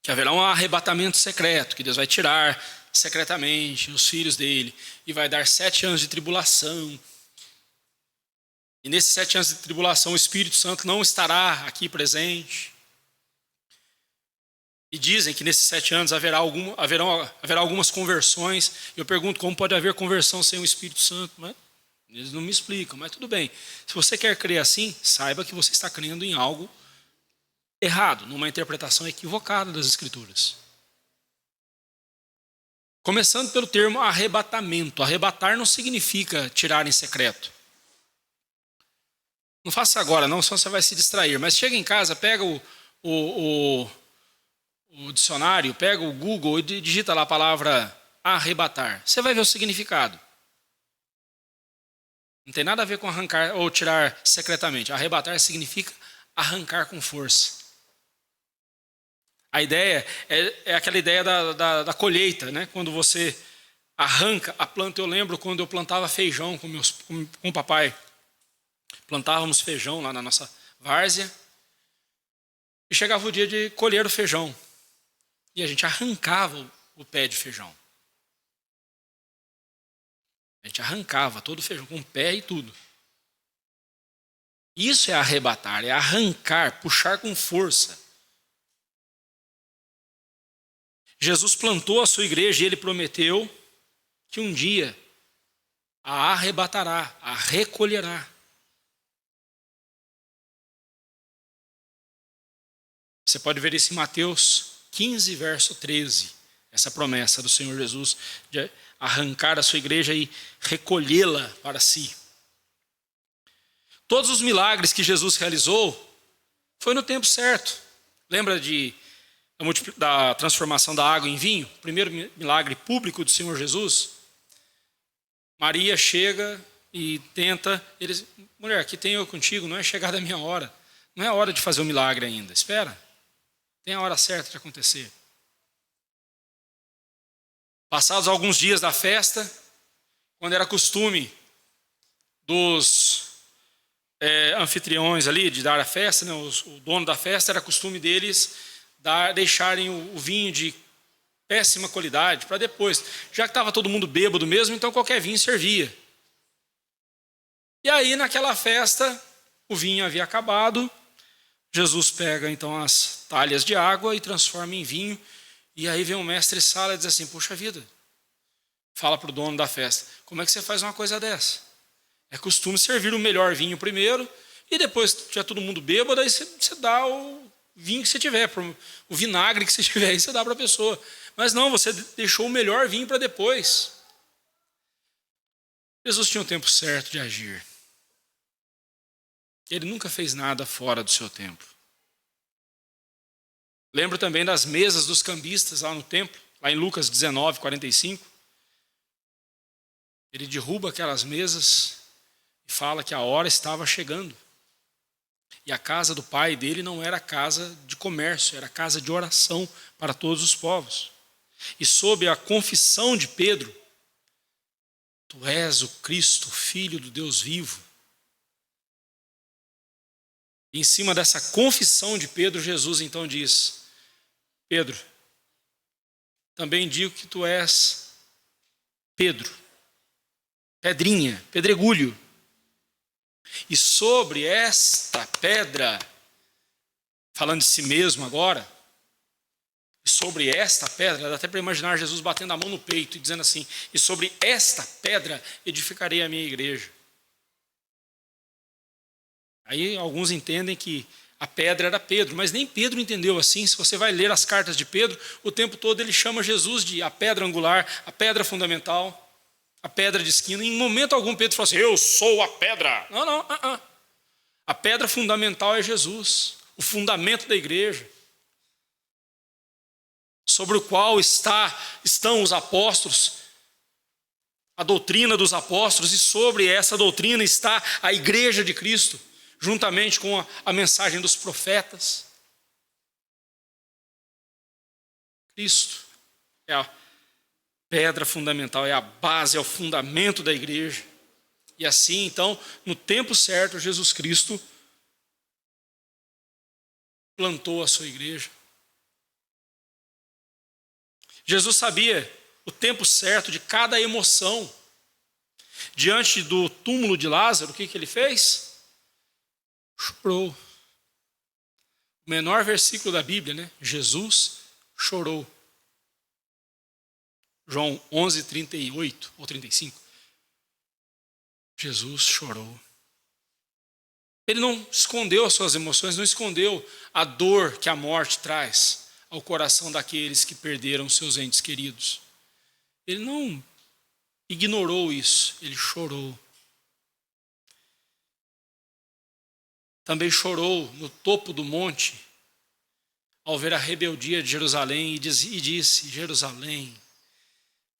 que haverá um arrebatamento secreto, que Deus vai tirar secretamente os filhos dele e vai dar 7 anos de tribulação, e nesses 7 anos de tribulação o Espírito Santo não estará aqui presente, e dizem que nesses 7 anos haverá algumas conversões. Eu pergunto, como pode haver conversão sem o Espírito Santo? Mas eles não me explicam, mas tudo bem. Se você quer crer assim, saiba que você está crendo em algo errado, numa interpretação equivocada das Escrituras. Começando pelo termo arrebatamento. Arrebatar não significa tirar em secreto. Não faça agora não, senão você vai se distrair. Mas chega em casa, pega o dicionário, pega o Google e digita lá a palavra arrebatar. Você vai ver o significado. Não tem nada a ver com arrancar ou tirar secretamente. Arrebatar significa arrancar com força. A ideia é aquela ideia da colheita, né? Quando você arranca a planta. Eu lembro quando eu plantava feijão com o papai. Plantávamos feijão lá na nossa várzea. E chegava o dia de colher o feijão. E a gente arrancava o pé de feijão. A gente arrancava todo o feijão, com o pé e tudo. Isso é arrebatar, é arrancar, puxar com força. Jesus plantou a sua igreja e ele prometeu que um dia a arrebatará, a recolherá. Você pode ver isso em Mateus 15, verso 13. Essa promessa do Senhor Jesus de arrancar a sua igreja e recolhê-la para si. Todos os milagres que Jesus realizou foi no tempo certo. Lembra da transformação da água em vinho? O primeiro milagre público do Senhor Jesus. Maria chega e tenta. Eles, mulher, aqui tenho eu contigo, não é chegada a minha hora. Não é a hora de fazer o milagre ainda. Espera. Tem a hora certa de acontecer. Passados alguns dias da festa, quando era costume dos anfitriões ali de dar a festa, né, o dono da festa, era costume deles deixarem o vinho de péssima qualidade para depois. Já que estava todo mundo bêbado mesmo, então qualquer vinho servia. E aí naquela festa, o vinho havia acabado, Jesus pega então as talhas de água e transforma em vinho. E aí vem o mestre-sala e diz assim, puxa vida, fala para o dono da festa, como é que você faz uma coisa dessa? É costume servir o melhor vinho primeiro, e depois que tiver todo mundo bêbado, aí você dá o vinho que você tiver, o vinagre que você tiver, aí você dá para a pessoa. Mas não, você deixou o melhor vinho para depois. Jesus tinha o tempo certo de agir. Ele nunca fez nada fora do seu tempo. Lembro também das mesas dos cambistas lá no templo, lá em Lucas 19, 45. Ele derruba aquelas mesas e fala que a hora estava chegando. E a casa do pai dele não era casa de comércio, era casa de oração para todos os povos. E sob a confissão de Pedro, tu és o Cristo, Filho do Deus vivo. E em cima dessa confissão de Pedro, Jesus então diz, Pedro, também digo que tu és Pedro, pedrinha, pedregulho. E sobre esta pedra, falando de si mesmo agora, sobre esta pedra, dá até para imaginar Jesus batendo a mão no peito e dizendo assim, e sobre esta pedra edificarei a minha igreja. Aí alguns entendem que a pedra era Pedro, mas nem Pedro entendeu assim. Se você vai ler as cartas de Pedro, o tempo todo ele chama Jesus de a pedra angular, a pedra fundamental, a pedra de esquina. Em momento algum Pedro fala assim, eu sou a pedra. Não. A pedra fundamental é Jesus, o fundamento da igreja, sobre o qual estão os apóstolos, a doutrina dos apóstolos, e sobre essa doutrina está a igreja de Cristo, juntamente com a mensagem dos profetas. Cristo é a pedra fundamental, é a base, é o fundamento da igreja. E assim, então, no tempo certo, Jesus Cristo plantou a sua igreja. Jesus sabia o tempo certo de cada emoção. Diante do túmulo de Lázaro, o que ele fez? Chorou. O menor versículo da Bíblia, né? Jesus chorou. João 11, 38 ou 35. Jesus chorou. Ele não escondeu as suas emoções, não escondeu a dor que a morte traz ao coração daqueles que perderam seus entes queridos. Ele não ignorou isso, ele chorou. Também chorou no topo do monte, ao ver a rebeldia de Jerusalém, e disse, Jerusalém,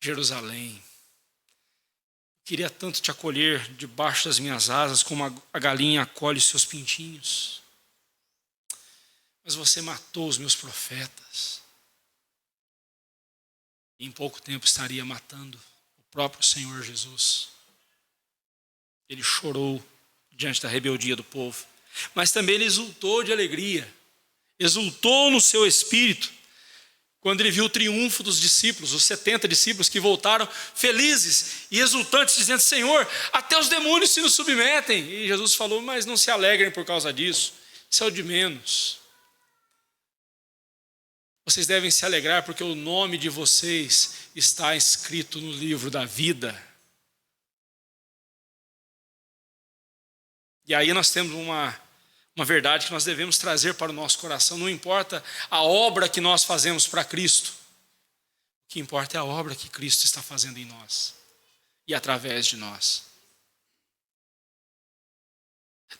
Jerusalém, queria tanto te acolher debaixo das minhas asas, como a galinha acolhe seus pintinhos. Mas você matou os meus profetas. E em pouco tempo estaria matando o próprio Senhor Jesus. Ele chorou diante da rebeldia do povo. Mas também ele exultou de alegria, exultou no seu espírito, quando ele viu o triunfo dos discípulos, os 70 discípulos que voltaram felizes e exultantes, dizendo, Senhor, até os demônios se nos submetem. E Jesus falou, mas não se alegrem por causa disso, isso é o de menos. Vocês devem se alegrar porque o nome de vocês está escrito no livro da vida. E aí nós temos uma verdade que nós devemos trazer para o nosso coração. Não importa a obra que nós fazemos para Cristo. O que importa é a obra que Cristo está fazendo em nós e através de nós.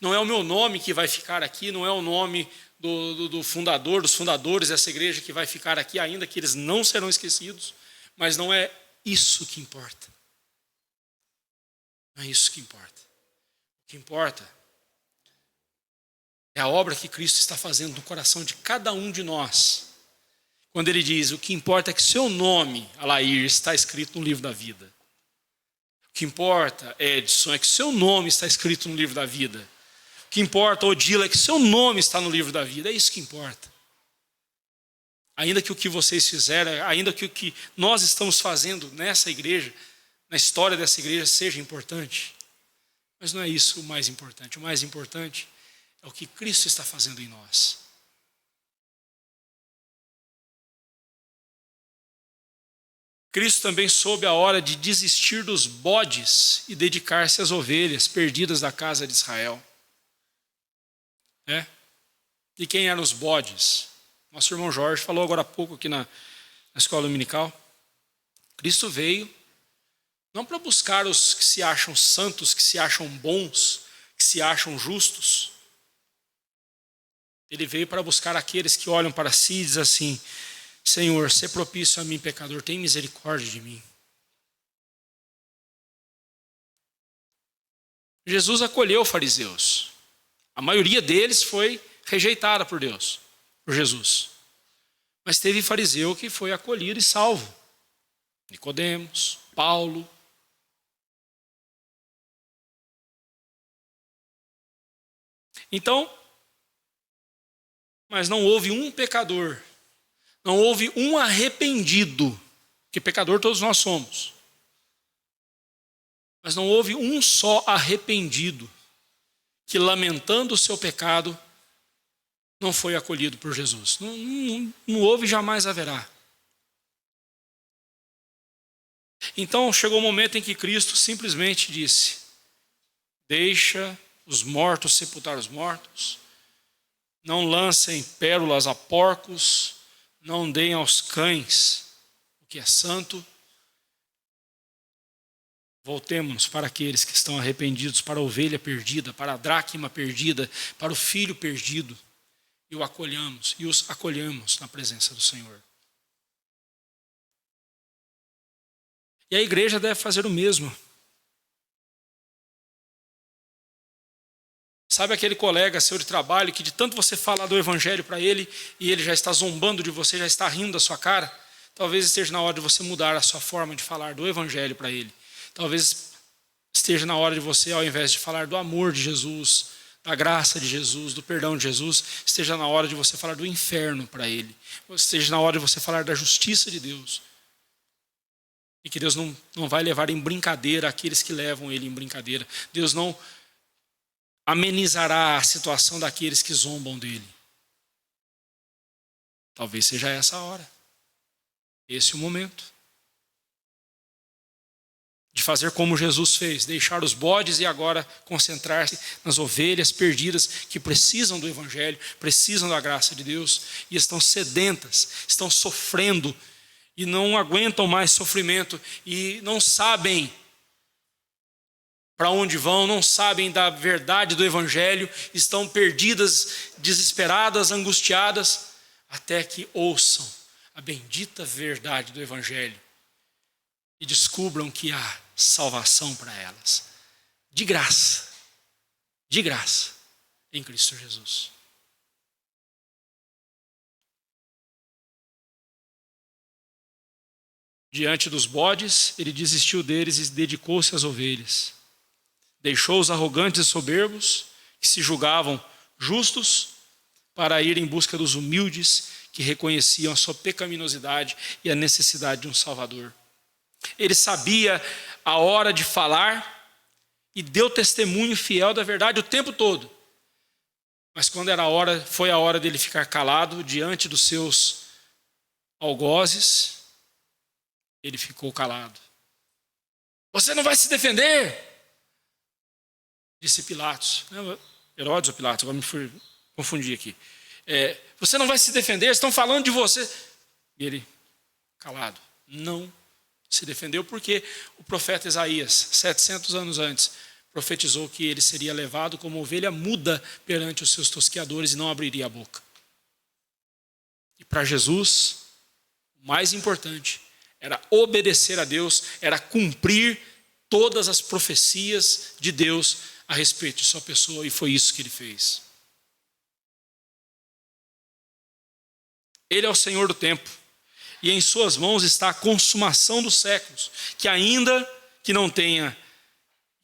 Não é o meu nome que vai ficar aqui, não é o nome do fundador, dos fundadores dessa igreja que vai ficar aqui, ainda que eles não serão esquecidos, mas não é isso que importa. Não é isso que importa. O que importa é a obra que Cristo está fazendo no coração de cada um de nós. Quando ele diz, o que importa é que seu nome, Alair, está escrito no livro da vida. O que importa, Edson, é que seu nome está escrito no livro da vida. O que importa, Odila, é que seu nome está no livro da vida. É isso que importa. Ainda que o que vocês fizeram, ainda que o que nós estamos fazendo nessa igreja, na história dessa igreja, seja importante. Mas não é isso o mais importante. O mais importante é o que Cristo está fazendo em nós. Cristo também soube a hora de desistir dos bodes e dedicar-se às ovelhas perdidas da casa de Israel. E quem eram os bodes? Nosso irmão Jorge falou agora há pouco aqui na escola dominical. Cristo veio não para buscar os que se acham santos, que se acham bons, que se acham justos. Ele veio para buscar aqueles que olham para si e dizem assim: Senhor, sê propício a mim, pecador, tem misericórdia de mim. Jesus acolheu fariseus. A maioria deles foi rejeitada por Deus, por Jesus. Mas teve fariseu que foi acolhido e salvo. Nicodemos, Paulo. Então, mas não houve um pecador, não houve um arrependido, que pecador todos nós somos. Mas não houve um só arrependido que, lamentando o seu pecado, não foi acolhido por Jesus. Não houve e jamais haverá. Então chegou o momento em que Cristo simplesmente disse: deixa os mortos sepultar os mortos, não lancem pérolas a porcos, não deem aos cães o que é santo. Voltemos para aqueles que estão arrependidos, para a ovelha perdida, para a dracma perdida, para o filho perdido, e o acolhamos, e os acolhemos na presença do Senhor. E a igreja deve fazer o mesmo. Sabe aquele colega seu de trabalho que de tanto você falar do evangelho para ele, e ele já está zombando de você, já está rindo da sua cara? Talvez esteja na hora de você mudar a sua forma de falar do evangelho para ele. Talvez esteja na hora de você, ao invés de falar do amor de Jesus, da graça de Jesus, do perdão de Jesus, esteja na hora de você falar do inferno para ele. Esteja na hora de você falar da justiça de Deus. E que Deus não vai levar em brincadeira aqueles que levam ele em brincadeira. Deus não amenizará a situação daqueles que zombam dele. Talvez seja essa a hora. Esse é o momento. De fazer como Jesus fez, deixar os bodes e agora concentrar-se nas ovelhas perdidas que precisam do evangelho, precisam da graça de Deus e estão sedentas, estão sofrendo e não aguentam mais sofrimento e não sabem para onde vão, não sabem da verdade do evangelho, estão perdidas, desesperadas, angustiadas, até que ouçam a bendita verdade do evangelho e descubram que há salvação para elas, de graça, em Cristo Jesus. Diante dos bodes, ele desistiu deles e dedicou-se às ovelhas. Deixou os arrogantes e soberbos, que se julgavam justos, para ir em busca dos humildes, que reconheciam a sua pecaminosidade e a necessidade de um Salvador. Ele sabia a hora de falar e deu testemunho fiel da verdade o tempo todo. Mas quando foi a hora dele ficar calado diante dos seus algozes, ele ficou calado. Você não vai se defender? Disse Pilatos. Herodes ou Pilatos, agora me confundi aqui. Você não vai se defender, estão falando de você. E ele, calado, não se defendeu porque o profeta Isaías, 700 anos antes, profetizou que ele seria levado como ovelha muda perante os seus tosqueadores e não abriria a boca. E para Jesus, o mais importante era obedecer a Deus, era cumprir todas as profecias de Deus a respeito de sua pessoa, e foi isso que ele fez. Ele é o Senhor do tempo. E em suas mãos está a consumação dos séculos, que ainda que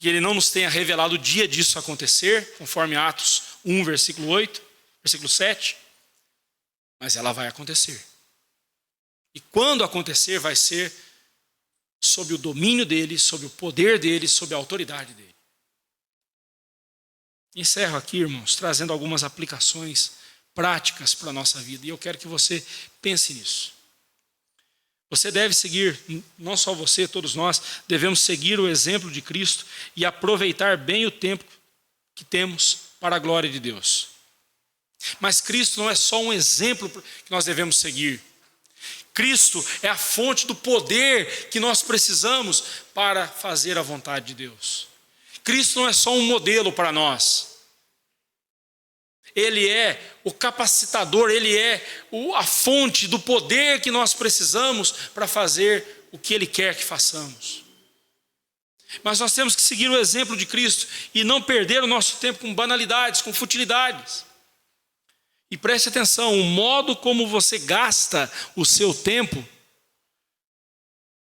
e Ele não nos tenha revelado o dia disso acontecer, conforme Atos 1, versículo 8, versículo 7, mas ela vai acontecer. E quando acontecer, vai ser sob o domínio dele, sob o poder dele, sob a autoridade dele. Encerro aqui, irmãos, trazendo algumas aplicações práticas para a nossa vida. E eu quero que você pense nisso. Você deve seguir, não só você, todos nós, devemos seguir o exemplo de Cristo e aproveitar bem o tempo que temos para a glória de Deus. Mas Cristo não é só um exemplo que nós devemos seguir. Cristo é a fonte do poder que nós precisamos para fazer a vontade de Deus. Cristo não é só um modelo para nós. Ele é o capacitador, Ele é a fonte do poder que nós precisamos para fazer o que Ele quer que façamos. Mas nós temos que seguir o exemplo de Cristo e não perder o nosso tempo com banalidades, com futilidades. E preste atenção, o modo como você gasta o seu tempo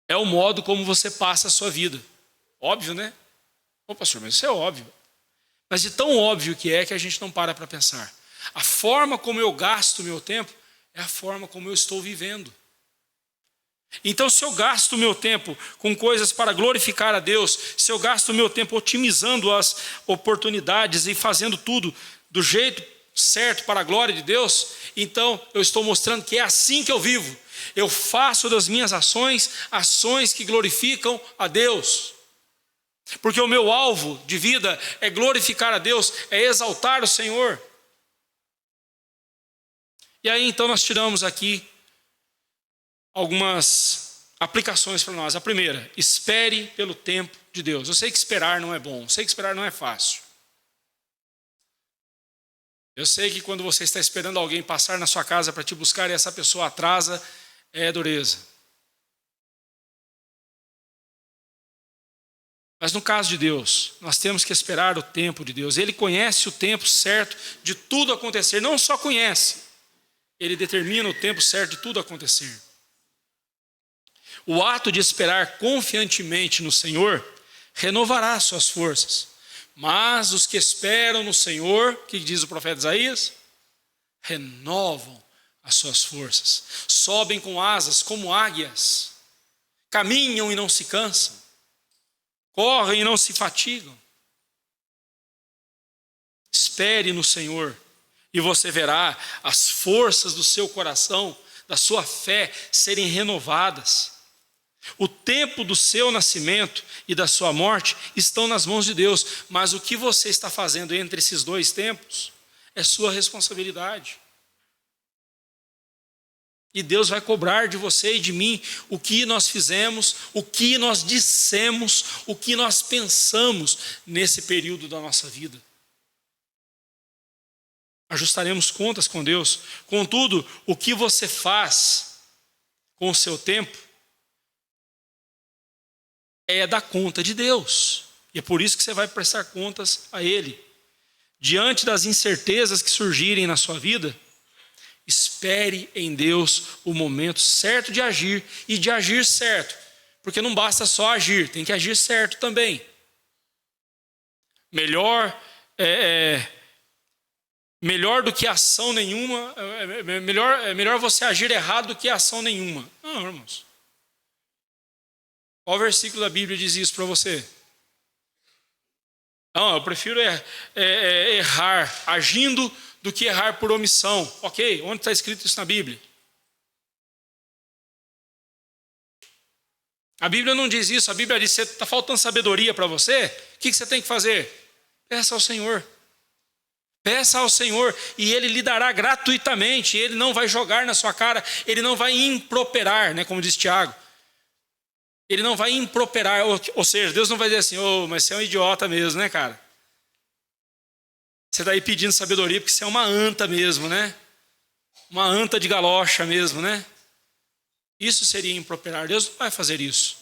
é o modo como você passa a sua vida. Óbvio, né? Ô pastor, mas isso é óbvio. Mas de tão óbvio que é que a gente não para pensar. A forma como eu gasto o meu tempo é a forma como eu estou vivendo. Então, se eu gasto o meu tempo com coisas para glorificar a Deus, se eu gasto o meu tempo otimizando as oportunidades e fazendo tudo do jeito certo para a glória de Deus, então eu estou mostrando que é assim que eu vivo. Eu faço das minhas ações que glorificam a Deus. Porque o meu alvo de vida é glorificar a Deus, é exaltar o Senhor. E aí então nós tiramos aqui algumas aplicações para nós. A primeira, espere pelo tempo de Deus. Eu sei que esperar não é bom, eu sei que esperar não é fácil. Eu sei que quando você está esperando alguém passar na sua casa para te buscar e essa pessoa atrasa, é dureza. Mas no caso de Deus, nós temos que esperar o tempo de Deus. Ele conhece o tempo certo de tudo acontecer. Não só conhece, Ele determina o tempo certo de tudo acontecer. O ato de esperar confiantemente no Senhor renovará suas forças. Mas os que esperam no Senhor, o que diz o profeta Isaías? Renovam as suas forças. Sobem com asas como águias. Caminham e não se cansam. Correm e não se fatigam. Espere no Senhor e você verá as forças do seu coração, da sua fé serem renovadas. O tempo do seu nascimento e da sua morte estão nas mãos de Deus, mas o que você está fazendo entre esses dois tempos é sua responsabilidade. E Deus vai cobrar de você e de mim o que nós fizemos, o que nós dissemos, o que nós pensamos nesse período da nossa vida. Ajustaremos contas com Deus. Contudo, o que você faz com o seu tempo é da conta de Deus. E é por isso que você vai prestar contas a Ele. Diante das incertezas que surgirem na sua vida, espere em Deus o momento certo de agir e de agir certo. Porque não basta só agir, tem que agir certo também. Melhor do que ação nenhuma, melhor você agir errado do que ação nenhuma. Não, irmãos. Qual versículo da Bíblia diz isso para você? Não, eu prefiro errar agindo do que errar por omissão. Ok, onde está escrito isso na Bíblia? A Bíblia não diz isso, a Bíblia diz, está faltando sabedoria para você? O que você tem que fazer? Peça ao Senhor. Peça ao Senhor e Ele lhe dará gratuitamente. Ele não vai jogar na sua cara, Ele não vai improperar, né, como diz Tiago. Ele não vai improperar, ou seja, Deus não vai dizer assim, mas você é um idiota mesmo, né, cara? Você está aí pedindo sabedoria porque você é uma anta mesmo, né? Uma anta de galocha mesmo, né? Isso seria improperar. Deus não vai fazer isso.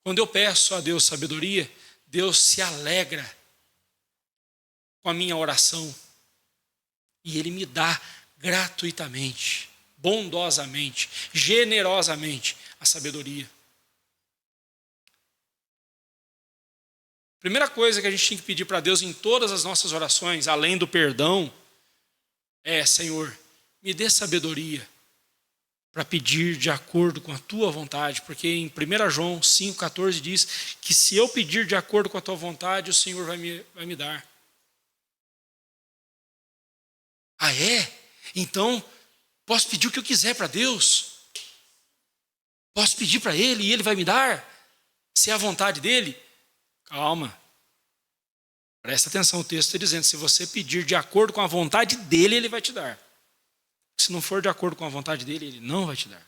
Quando eu peço a Deus sabedoria, Deus se alegra com a minha oração. E Ele me dá gratuitamente, bondosamente, generosamente a sabedoria. Primeira coisa que a gente tem que pedir para Deus em todas as nossas orações, além do perdão, é: Senhor, me dê sabedoria para pedir de acordo com a tua vontade, porque em 1 João 5,14 diz que se eu pedir de acordo com a tua vontade, o Senhor vai me dar. Ah, é? Então, posso pedir o que eu quiser para Deus? Posso pedir para Ele e Ele vai me dar? Se é a vontade dEle? Calma. Presta atenção, o texto está dizendo: se você pedir de acordo com a vontade dEle, Ele vai te dar. Se não for de acordo com a vontade dEle, Ele não vai te dar.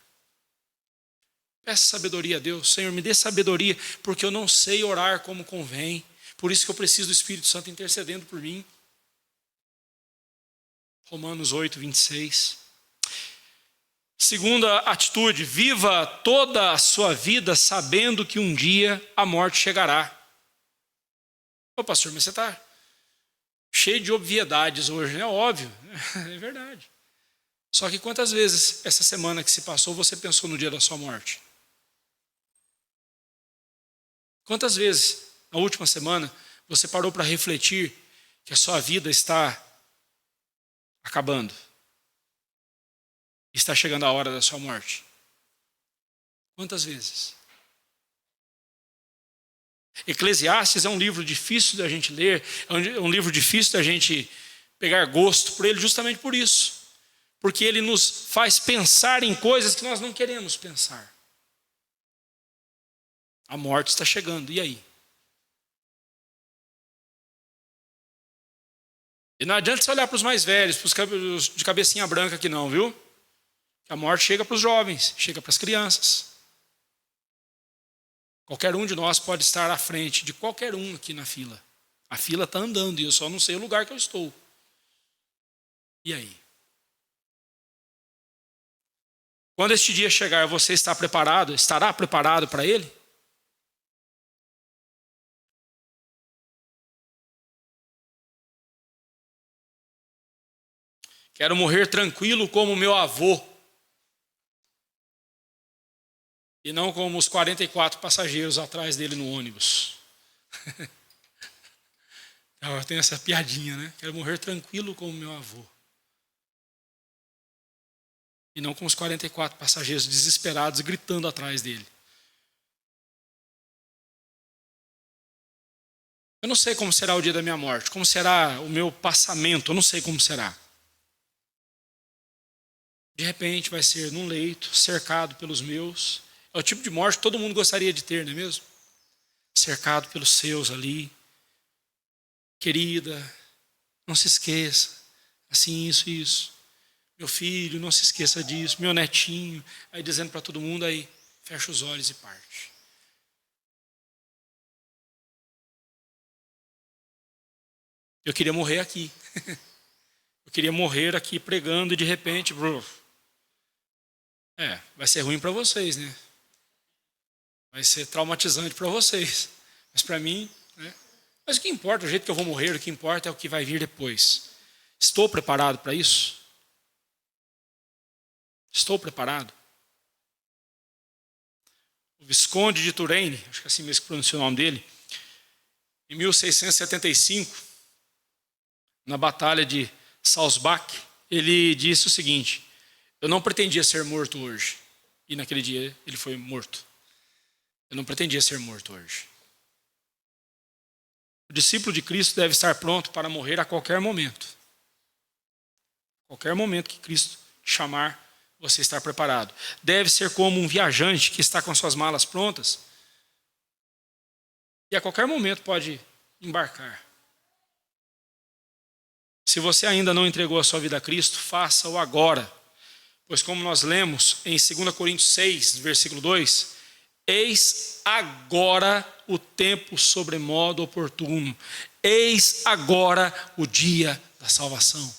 Peça sabedoria a Deus. Senhor, me dê sabedoria, porque eu não sei orar como convém. Por isso que eu preciso do Espírito Santo intercedendo por mim. Romanos 8, 26. Segunda atitude: viva toda a sua vida sabendo que um dia a morte chegará. Ô pastor, mas você está cheio de obviedades hoje, né? Óbvio, é verdade. Só que quantas vezes essa semana que se passou você pensou no dia da sua morte? Quantas vezes na última semana você parou para refletir que a sua vida está acabando? Está chegando a hora da sua morte? Quantas vezes? Eclesiastes é um livro difícil da gente ler, é um livro difícil da gente pegar gosto por ele justamente por isso. Porque ele nos faz pensar em coisas que nós não queremos pensar. A morte está chegando, e aí? E não adianta você olhar para os mais velhos, para os de cabecinha branca aqui não, viu? A morte chega para os jovens, chega para as crianças. Qualquer um de nós pode estar à frente de qualquer um aqui na fila. A fila está andando e eu só não sei o lugar que eu estou. E aí? Quando este dia chegar, você está preparado? Estará preparado para ele? Quero morrer tranquilo como meu avô. E não como os 44 passageiros atrás dele no ônibus. Tem essa piadinha, né? Quero morrer tranquilo como meu avô. E não com os 44 passageiros desesperados gritando atrás dele. Eu não sei como será o dia da minha morte, como será o meu passamento, eu não sei como será. De repente vai ser num leito, cercado pelos meus. É o tipo de morte que todo mundo gostaria de ter, não é mesmo? Cercado pelos seus ali. Querida, não se esqueça. Assim, isso. Meu filho, não se esqueça disso. Meu netinho. Aí dizendo para todo mundo, aí fecha os olhos e parte. Eu queria morrer aqui. Eu queria morrer aqui pregando e de repente... vai ser ruim para vocês, né? Vai ser traumatizante para vocês. Mas para mim, né? Mas o que importa, o jeito que eu vou morrer, o que importa é o que vai vir depois. Estou preparado para isso? Estou preparado? O Visconde de Turenne, acho que é assim mesmo que pronuncia o nome dele, em 1675, na Batalha de Salzbach, ele disse o seguinte: eu não pretendia ser morto hoje. E naquele dia ele foi morto. Eu não pretendia ser morto hoje. O discípulo de Cristo deve estar pronto para morrer a qualquer momento. Qualquer momento que Cristo te chamar, você estar preparado. Deve ser como um viajante que está com suas malas prontas e a qualquer momento pode embarcar. Se você ainda não entregou a sua vida a Cristo, faça-o agora. Pois como nós lemos em 2 Coríntios 6, versículo 2, eis agora o tempo sobremodo oportuno. Eis agora o dia da salvação.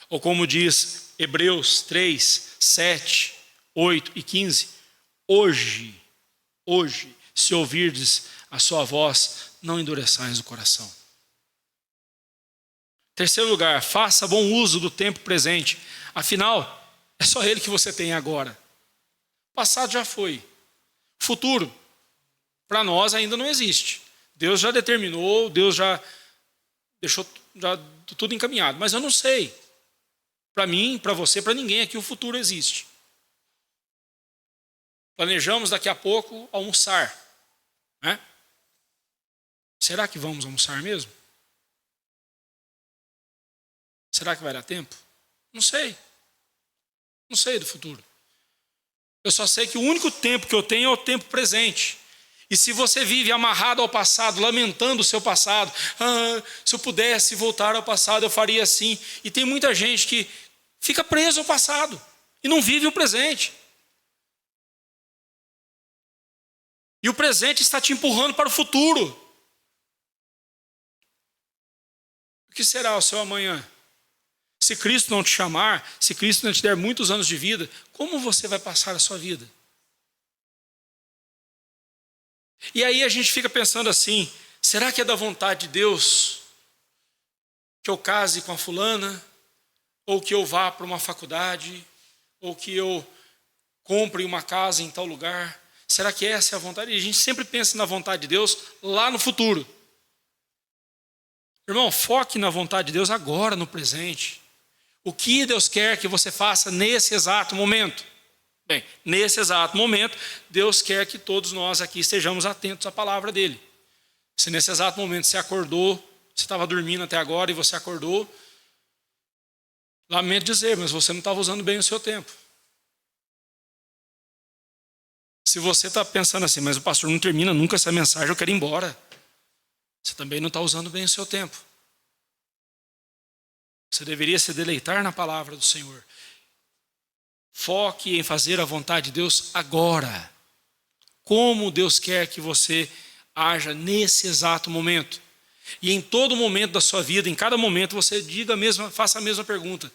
Ou como diz Hebreus 3, 7, 8 e 15, hoje, se ouvirdes a sua voz, não endureçais o coração. Terceiro lugar, faça bom uso do tempo presente. Afinal, é só ele que você tem agora. O passado já foi. O futuro, para nós, ainda não existe. Deus já determinou, Deus já deixou já tudo encaminhado. Mas eu não sei. Para mim, para você, para ninguém aqui o futuro existe. Planejamos daqui a pouco almoçar, né? Será que vamos almoçar mesmo? Será que vai dar tempo? Não sei. Não sei do futuro. Eu só sei que o único tempo que eu tenho é o tempo presente. E se você vive amarrado ao passado, lamentando o seu passado, se eu pudesse voltar ao passado, eu faria assim. E tem muita gente que fica preso ao passado e não vive o presente. E o presente está te empurrando para o futuro. O que será o seu amanhã? Se Cristo não te chamar, se Cristo não te der muitos anos de vida, como você vai passar a sua vida? E aí a gente fica pensando assim, será que é da vontade de Deus que eu case com a fulana? Ou que eu vá para uma faculdade? Ou que eu compre uma casa em tal lugar? Será que essa é a vontade? E a gente sempre pensa na vontade de Deus lá no futuro. Irmão, foque na vontade de Deus agora, no presente. O que Deus quer que você faça nesse exato momento? Bem, nesse exato momento, Deus quer que todos nós aqui estejamos atentos à palavra dele. Se nesse exato momento você acordou, você estava dormindo até agora e você acordou, lamento dizer, mas você não estava usando bem o seu tempo. Se você está pensando assim, mas o pastor não termina nunca essa mensagem, eu quero ir embora. Você também não está usando bem o seu tempo. Você deveria se deleitar na palavra do Senhor. Foque em fazer a vontade de Deus agora. Como Deus quer que você haja nesse exato momento. E em todo momento da sua vida, em cada momento, você faça a mesma pergunta.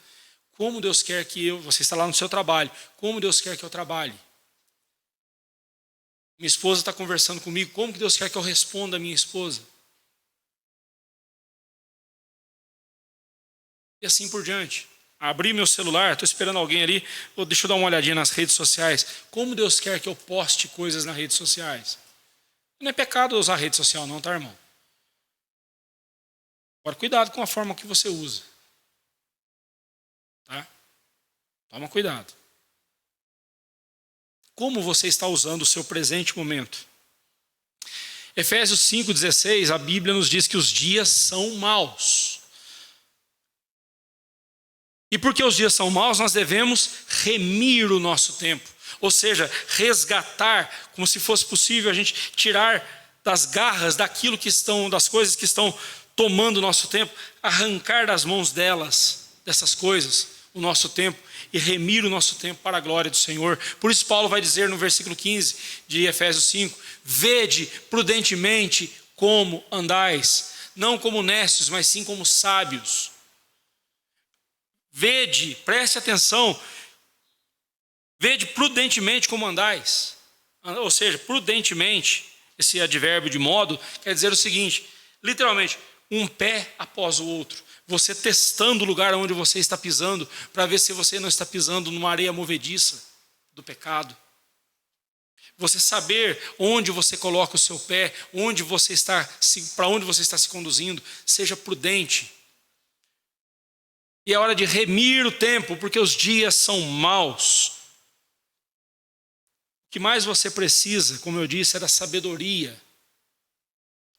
Como Deus quer que você está lá no seu trabalho, como Deus quer que eu trabalhe? Minha esposa está conversando comigo, como que Deus quer que eu responda a minha esposa? E assim por diante. Abri meu celular, estou esperando alguém ali, deixa eu dar uma olhadinha nas redes sociais. Como Deus quer que eu poste coisas nas redes sociais? Não é pecado usar rede social não, tá, irmão? Agora, cuidado com a forma que você usa. Tá? Toma cuidado. Como você está usando o seu presente momento? Efésios 5,16, a Bíblia nos diz que os dias são maus. E porque os dias são maus, nós devemos remir o nosso tempo. Ou seja, resgatar, como se fosse possível a gente tirar das garras daquilo que estão, das coisas que estão tomando o nosso tempo, arrancar das mãos dessas coisas, o nosso tempo, e remir o nosso tempo para a glória do Senhor. Por isso Paulo vai dizer no versículo 15 de Efésios 5, vede prudentemente como andais, não como necios, mas sim como sábios. Vede, preste atenção, vede prudentemente como andais. Ou seja, prudentemente, esse advérbio de modo, quer dizer o seguinte, literalmente, um pé após o outro. Você testando o lugar onde você está pisando, para ver se você não está pisando numa areia movediça do pecado. Você saber onde você coloca o seu pé, para onde você está se conduzindo, seja prudente. E é hora de remir o tempo, porque os dias são maus. O que mais você precisa, como eu disse, é da sabedoria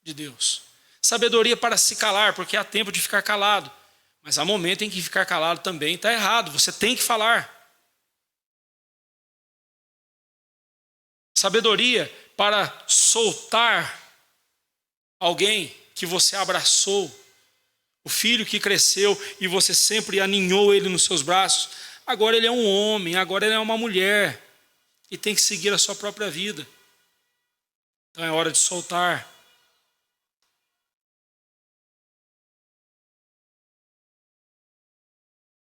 de Deus. Sabedoria para se calar, porque há tempo de ficar calado. Mas há momento em que ficar calado também está errado, você tem que falar. Sabedoria para soltar alguém que você abraçou. O filho que cresceu e você sempre aninhou ele nos seus braços. Agora ele é um homem, agora ele é uma mulher. E tem que seguir a sua própria vida. Então é hora de soltar.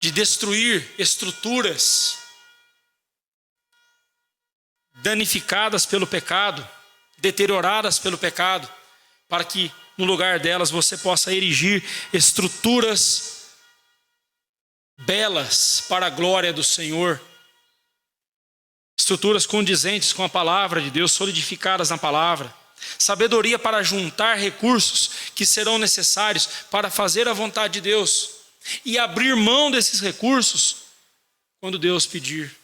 De destruir estruturas danificadas pelo pecado, deterioradas pelo pecado, para que no lugar delas você possa erigir estruturas belas para a glória do Senhor. Estruturas condizentes com a palavra de Deus, solidificadas na palavra. sabedoria para juntar recursos que serão necessários para fazer a vontade de Deus e abrir mão desses recursos quando Deus pedir.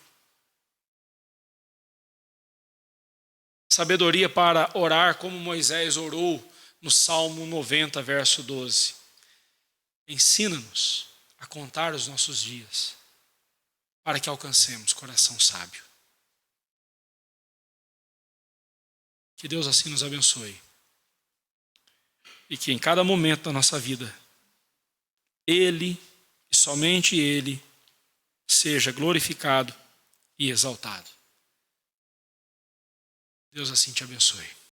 Sabedoria para orar como Moisés orou no Salmo 90, verso 12. Ensina-nos a contar os nossos dias para que alcancemos coração sábio. Que Deus assim nos abençoe. E que em cada momento da nossa vida, Ele, e somente Ele, seja glorificado e exaltado. Deus assim te abençoe.